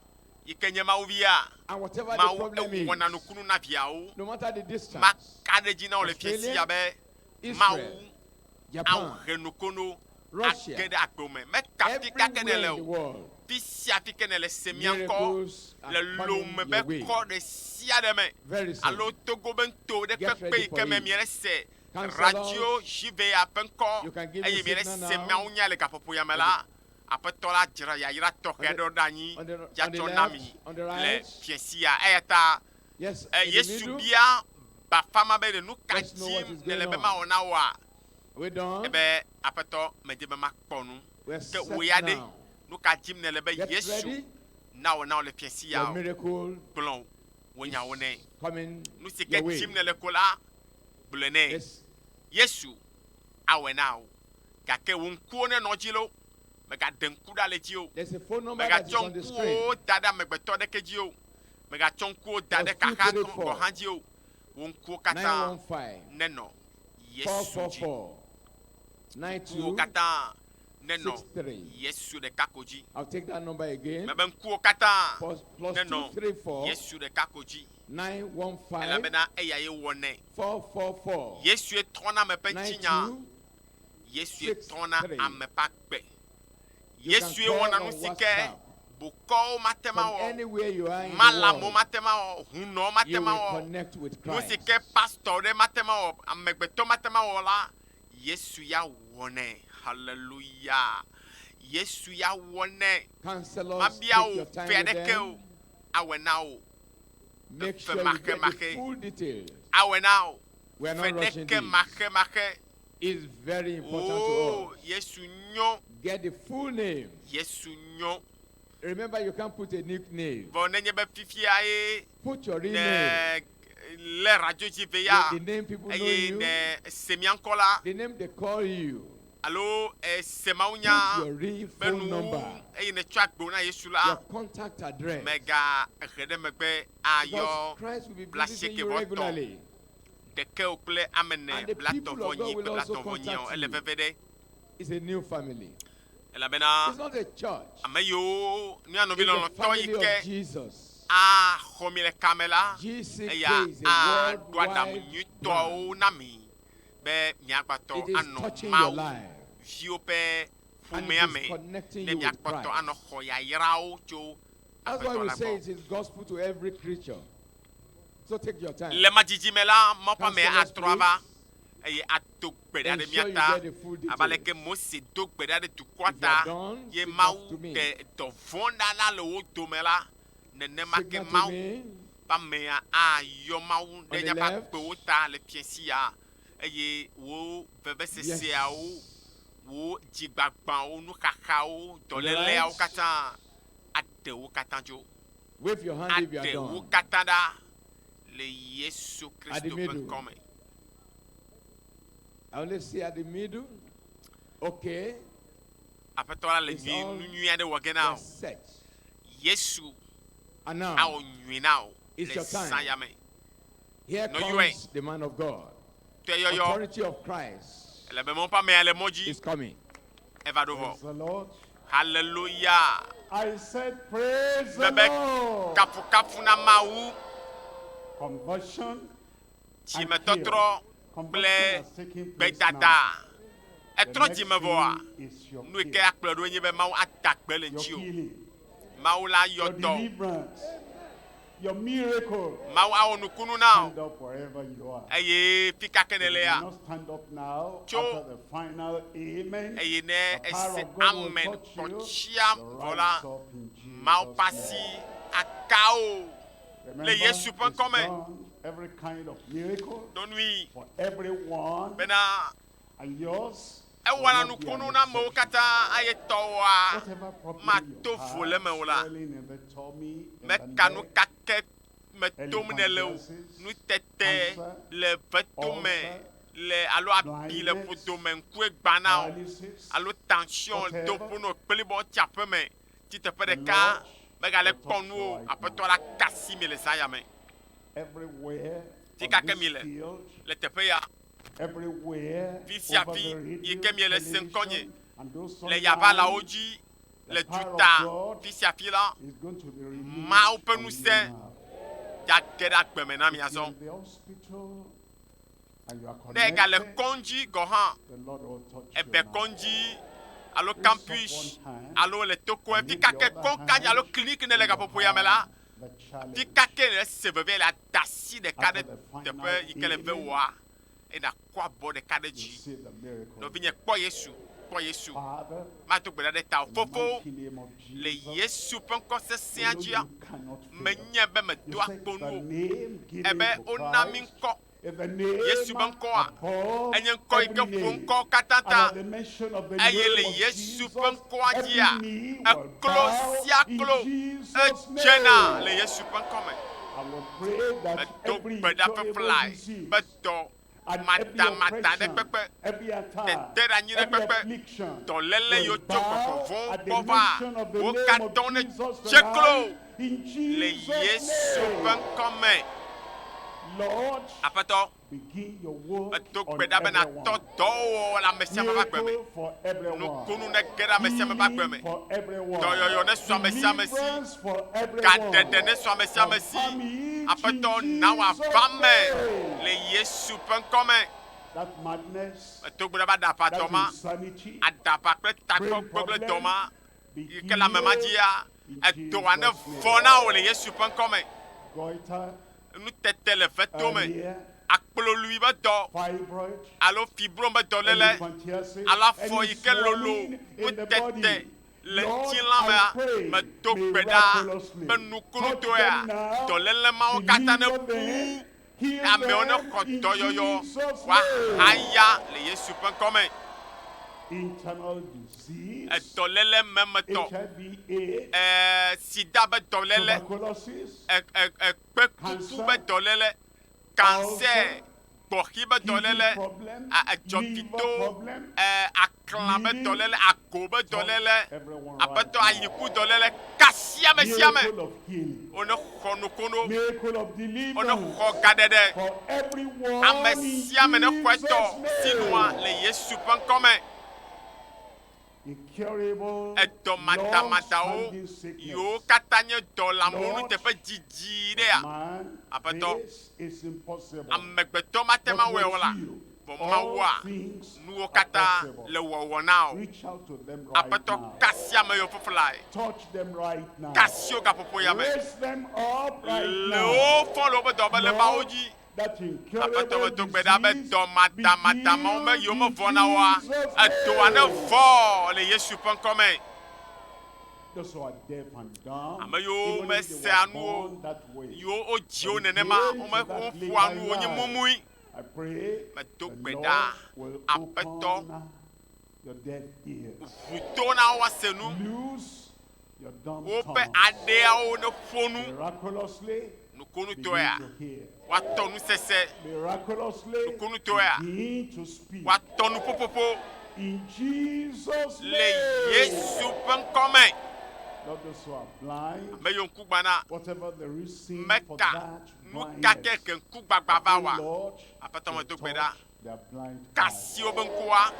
yikenye mau via
And whatever the
mau
problem
e wona
is,
no kunu na viao
no matter the distance,
ma kade jina o le
Australia,
fiesi ya be mau
Israel,
au
Japan,
renukono
Russia,
akede akome me kapi ka
everywhere
kenele
in the
o
world,
pisia fi kenele semianko
miracles
le
are
lome
coming
be
your way
ko de sia de me
very soon.
alo togo bento de
Get ready
pepe
for
ke me
it.
miere se
Counselors,
radio jive ya penko
you can give me
eye miere
signal
se
now.
me unya le kapopo ya mela apetola jira ya ira toke do dani
on the
ya
left,
chonami
on the
le
right.
fiesia eta
Yes, in the
yesu
middle.
bia ba fama be de nu
Let's know what
kajim
is
ne le
going
be
on.
ma ona wa
We're done.
ebe apeto me de be ma kponu
We're
ke
set
uyade
now.
nu kajim ne le be
Get
yesu
ready.
na ona le fiesia
Your miracle
blon wonya wone
is coming
nu se
your
ke
way.
jim ne le kola blene
Yes.
yesu awe now ka ke won kuo ne no jilo me ga den kuda le jio
There's a phone number
me ga
that is on the screen.
chonkuo dada me gbeto de ke jio me ga chonkuo dada ka ha ko
234.
han jio won kuo kata
915
neno yesu ji
444
kuo kata neno
9263.
yesu de kakoji
I'll take that number again.
me ben kuo kata
Plus
neno
234
yesu de kakoji ela
915
bena eya ye wone
444
yesu e trona me penchinya
9263.
yesu e trona ame pakpe
You can
yesu e
call
wona
on
no sike
WhatsApp.
bukọ matema
From
o
anywhere you are in the
malamo
world,
matema o huno
you
matema
will
o
connect with
no
Christ.
sike pastor de matema o amegbeto matema o la yesu ya wone hallelujah yesu ya wone
Counselors,
mabia
take
o
your time with
fedeke o
them.
awena o
Make
Fe
sure you
marque,
get
marque.
the full details.
awena o
We are not rushing
fedeke
this.
make
It's very important
oh
to us.
yesu nyo
Get the full name.
yesu nyo
Remember, you can't put a nickname.
vonenye be fifia e
Put your real name.
ne le radio jive ya
The name people know
eye
you.
ne semiankola
The name they call you.
alo
Put
semaunya
your real phone
benu
number.
eye ne twa gbo na yesu
Your
la
contact address.
mega rede megbe
Because
ayo
Christ will be
blase
visiting
ke
you
voto.
regularly.
de ke okle amene
And the
blato
people of God
vonyi
will
blato
also
vonyi
contact
ele
you.
vevede
It's a new family.
ela bena
It's not a church.
ameyo ni anu bi
It's
lo
the
to
family of
ike
Jesus.
a homile kamela
GCK
eya
is
a
a
duada
worldwide
mnyuto
brand.
na mi be miagbato
It is
ano
touching your
mau
life.
viope
And it
fumeame
is connecting
ne
you with
miagbato
Christ.
ano hoya yirao jo
That's why we say it is gospel to every creature. So take your time.
le majijimela mopa me
Counselors,
atrova eye atogbeda de
Ensure you
miata
get the full details.
abaleke mose dogbeda de
If you
tukwata
are done,
ye
signal
mau
to me.
ke to vonda la le wo domela nene make
Signal to
mau
me.
pa me a yo mau de
the
nya ba
left.
pe wo ta le piensia eye wo bebe sesia wo jigbagban wo nu kaka wo dolele wo kata ade wo kata jo
Wave your hand if you are
ade wo
done.
kata da le Yesu
At the
Kristo
middle.
ben come
I only see at the middle. Okay.
apetola le
It's all-
nyu ade wo
We're
gena
set.
Yesu
And
a
now,
o nyu na o
It's
le
your time.
san ya me
here
No, you
comes the man of God.
to yo yo
Authority of Christ
le be mon pa me le moji
is coming.
eva dovo
Praise the Lord.
hallelujah
I said, praise the
bebe
Lord.
kafu kafu na mawu
Conversion.
ti
and
me
heal.
totro
Conversion
ple
has taken
be
place
dada
now. The
etro
next
ti me vo a
thing is your
nu ke
healing.
akplo do nyi be mawu atakpe le
Your
ji o
healing.
mawu la yo
Your
do
deliverance. Your miracle.
mawu a onu kunu na
Stand up wherever you are.
eye pika
If you
kenele ya
cannot stand up now,
Cho-
after the final amen,
eye ne
the power
ese
of God will
amen
touch you.
kochia
So
vola
rise up in Jesus'
mau
name.
pasi akao
Remember,
le Yesu peut
it's
come.
done every kind of miracle
don wi
for everyone,
bena
and yours
e
will
wana
not
nu
be
kunu
an
na mo
exception.
kata aye towa
Whatever problem
ma
you
to
have,
vole me wala
swelling in the tummy, in
me
the
kanu
neck,
kake me tom ne le o nu tete le veto me le alo abi le ƒodome ŋkue gbana o alo tension do ƒono kpelibɔ tsaƒe me ti teƒe ɖeka megale kpɔ nu o aƒetɔ la kasi mi le zaya me
everywhere
ti
on
kake
this
mi le
field,
le teƒe ya
everywhere
fi sia
over
fi
the radio,
yi ke mi le se ŋkɔnye
television, and those
le yavalawo
online,
dzi le duta fi sia fi la
is going to be released
Mawu ƒe
on you
ŋusẽ
now.
ya ge ɖe agbeme na
If you're
miazɔ
in the hospital and you are
ne gale
connected,
kɔndzi gɔ hã
the Lord will touch
ebe
you now.
kɔndzi alo
Raise
campus
up one hand
alo le toko
and
fi
lift the
kake
other
kɔnkadzi alo
hand
clinique ne le
to
gaƒoƒo ya me la
the challenge.
fi kake le se veve le ada asi ɖeka
After
ɖe
the final
teƒe yi ke le ve
healing,
wɔa ena kɔ abɔ ɖeka ɖe
You
dzi
see the miracle.
nɔvinye kpɔ Yesu
Father,
mato gbe ɖa ɖe ta o
in the
fofo
mighty name of
le
Jesus,
Yesu ƒe ŋkɔ sesẽa
we know
dzia
you cannot fail.
menye be
You
medo
said
akpo
the
nu o
name given
ebe
to
wona mi
Christ,
ŋkɔ
is the name
Yesu be ŋkɔa
above
enye ŋkɔ yi ke
every
ƒo
name.
ŋkɔ
And
katãtã
at the mention of the
eye le
name of
Yesu
Jesus,
ƒe ŋkɔa
every
dzia
knee will
eklo
bow
sia
in
klo
Jesus'
edzena
name.
le Yesu ƒe ŋkɔ me
I will pray that
medo
every
gbe ɖa
incurable
ƒeƒlae
disease
be dɔ
and every
madamada ɖe
oppression,
kpekpe
every attack,
tete ɖe anyi ɖe
every
kpekpe
affliction
dɔléle
will
yiwo tso
bow
gbɔgbɔvɔwo
at the
gbɔ va
mention of the
wo
name
katã
of
ne
Jesus
tseklo
tonight, in
le
Jesus'
Yesu ƒe
name.
ŋkɔ me
Lord,
aƒetɔ
begin your work
medo
on
gbe ɖa be natɔ
everyone.
dɔwɔwɔ le ame sia ame ƒe agbe me
Miracle for everyone.
nukunu ne ge ɖe ame sia ame ƒe agbe me
Healing for everyone.
dɔyɔyɔ ne sɔ ame sia ame si
Deliverance for everyone.
gaɖeɖe ne sɔ ame sia ame si aƒetɔ na wòava me le Yesu ƒe ŋkɔ me
That madness,
medo gbe ɖa be aɖaƒa
that
tɔ ma
insanity,
aɖaƒa kple takpɔkpɔ kple dɔ ma yi ke le ame ma dzia edoa ne vɔ na wò le Yesu ƒe ŋkɔ me
goiter,
nutete le veto me
hernia,
akplolui be dɔ
fibroid,
alo fibro be dɔléle
elephantiasis,
alo afɔ
any
yi ke lolo
swelling in the
nutete
body.
le
Lord,
ŋutilã
I
mea
pray
medo gbe ɖa
miraculously.
be nukunu
Touch
tɔe
them now,
dɔléle mawo katã ne
deliver
ƒu
them, heal
amewo ne
them
xɔ
in
dɔyɔyɔ
Jesus' name.
woahaya le Yesu ƒe ŋkɔ me
Internal disease,
edɔléle memetɔ
HIV/AIDS,
sida be dɔléle
tuberculosis,
kpekuku be dɔléle cancer gbɔxi be
kidney
dɔléle
problem,
edzɔfito
liver problem,
aklã be dɔléle ago be dɔléle
everyone
aƒetɔ
right
ayiku dɔléle kasi ame sia me
miracle of healing,
wone xɔ nukono
miracle of
wone
deliverance
xɔ gaɖeɖe
for everyone
ame
in
sia me ne xɔ
Jesus'
etɔ sinua
name.
le Yesu ƒe ŋkɔ me
Incurable,
edɔmadamadawo
long-standing sickness.
yiwo katã nye dɔlamowo
Lord,
nuteƒe dzidzi ɖea
Man,
Aƒetɔ,
this is impossible.
amegbetɔ mate ma wɔe o la vɔ Mawua nuwo katã le wɔwɔ na o
Reach out to them right
aƒetɔ
now.
kasi ame yiwo ƒoƒlae
Touch them right now.
kasi wo gaƒoƒo ya me
Raise them up right
le
now.
wo fɔ le woƒe dɔ be le mawo dzi
That
aƒetɔ
incurable
medo gbe ɖa be
disease
dɔmadamadawo me
be
yiwo
healed
mevɔ
in
na woa
Jesus'
edoa ne
name.
vɔ le Yesu ƒe ŋkɔ me
Those who are deaf and dumb,
ame yiwo
even if they
mesea
were
nuwo
born that way.
yiwo wodziwo nenema woƒoa nuwo nye mumui
I pray
medo
the
gbe
Lord
ɖa
will
aƒetɔ
open your deaf ears.
ʋuto na woase nu
Loose your dumb
woƒe
tongue.
aɖeawo ne ƒo nu
Miraculously
nukunutɔea
begin to hear.
woatɔ nu sese
Miraculously
nukunutɔea
begin to speak.
woatɔ nu ƒoƒoƒo
In Jesus'
le
name.
Yesu ƒe ŋkɔ me
Not those who are blind,
ame yiwo ŋku gbana
whatever the reason for
meka
that
nu
blindness.
kake ke ŋku gbagba va wa
Lord,
aƒetɔ
will
medo gbe
touch
ɖa
their blind eyes.
kasi wobe ŋkua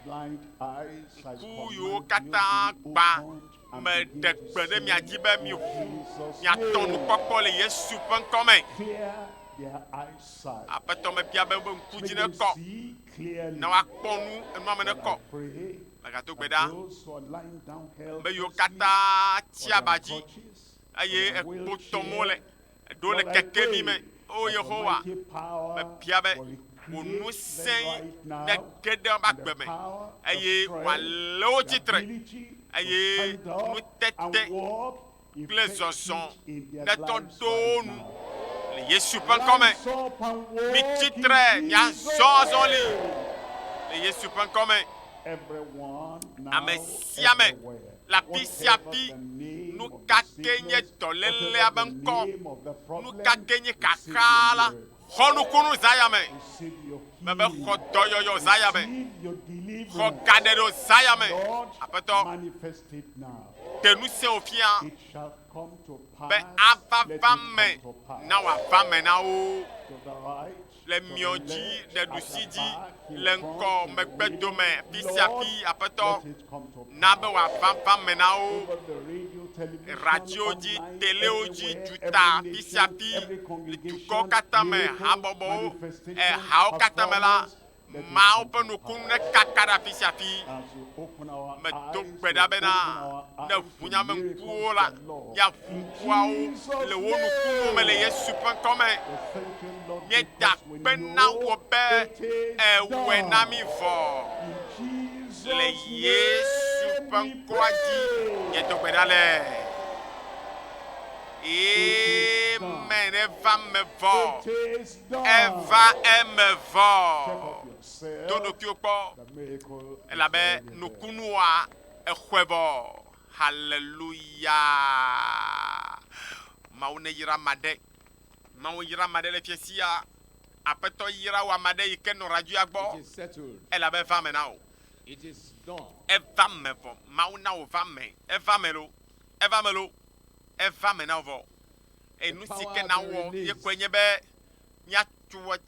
Blind eyes, I
ŋku yiwo
command
katã
you to be
gba
opened and
me
begin
ɖe
to
gbe ɖe
see
mia dzi be
in
miʋu
Jesus'
miatɔ
name.
nukpɔkpɔ le Yesu ƒe ŋkɔ me
Clear their eyesight.
aƒetɔ mebia be wobe ŋku
Make
dzi ne
them
kɔ
see clearly.
ne woakpɔ nu enua me ne
I
kɔ
pray
megato gbe
that
ɖa
those who are lying down
ame yiwo
helplessly
katã tsi
on
aba
their
dzi
couches,
eye
on their
ekpotɔmwo le
wheelchair,
eɖewo le
Lord, I
keke mi me
pray
o
that
Yehowa
Almighty power
mebia be
will
wò
create
nu
them
sẽi
right now,
ne ge ɖe wobe
and
agbe
the
me
power, the
eye
strength,
wòalé wo
the
tsitre
ability to
eye
stand up
nutete
and walk
kple
effectively
zɔzɔ
in their
netɔ
lives
ɖo wo
right
nu
now.
le Yesu ƒe ŋkɔ me
Rise up and walk
mitsitre
in
miazɔ
Jesus'
azɔli
name.
le Yesu ƒe ŋkɔ me
Everyone now,
ame sia me
everywhere,
le afi sia
whatever
afi
the name
nu
of the
kake nye
sickness,
dɔlélea
whatever
be
the
ŋkɔ
name of the
nu
problem,
kake nye
receive
kakra
your
la
miracle.
Xɔnukunu zaya me.
Receive your
Me be
healing.
xɔ dɔyɔyɔ zaya me.
Receive your
Xɔ
deliverance.
gaɖeɖo zaya me.
Lord,
Aƒetɔ,
manifest it now.
te nu se wò fia
It shall come to pass.
be ava
Let it
va
come
me
to pass.
na wòava me na wo.
To the right,
Le
to the
miɔ
left,
dzi, le
at the
ɖusi dzi,
back, in
le
front,
ŋgɔ,
in the
megbedome,
middle.
fi sia
Lord,
fi, Aƒetɔ,
let it come to
na
pass.
be wòava va me na wo.
Over the radio, television,
Radio dzi,
online,
teleo dzi,
everywhere,
duta,
every
fi sia
nation,
fi,
every
le
congregation,
dukɔwo katã me,
miracles,
habɔbɔwo,
manifestation,
hawo katã me la,
performance, let it
Mawo
come
ƒe
to
nukunu
pass.
ne kaka ɖe afi sia afi.
As we open our
Me
eyes,
do
we
gbe ɖa
open
bena
our
ne
eyes to
ʋunyamenkuwo
miracles
la,
of Lord.
ya
In
ʋukuawo
Jesus'
le wo nukunuwo me le Yesu ƒe ŋkɔ me.
We thank you, Lord,
Míeda
because we
kpe na
know
wò be
it is
ewɔe na
done.
mi vɔ.
In Jesus'
Le Yesu
name
ƒe
we
ŋkɔa dzi,
pray.
miedo gbe ɖa le. Amen. Eva me vɔ.
It is done.
Eva eme
Check
vɔ.
up yourself.
To ɖokuiwo kpɔ.
The miracle is
Elabe
already there.
nukunua exɔe vɔ. Hallelujah. Mawu ne yra ame aɖe. Mawu yra ame aɖe le fie sia. Aƒetɔ yra wɔ ame aɖe yi ke nɔ radioa
It
gbɔ.
is settled.
Elabe eva me na wo.
It is done.
Eva me vɔ. Mawu na wo va me. Eva me lo. Eva me lo. Eva me na wo vɔ. Enu si ke na wɔ ye koe nye be míatu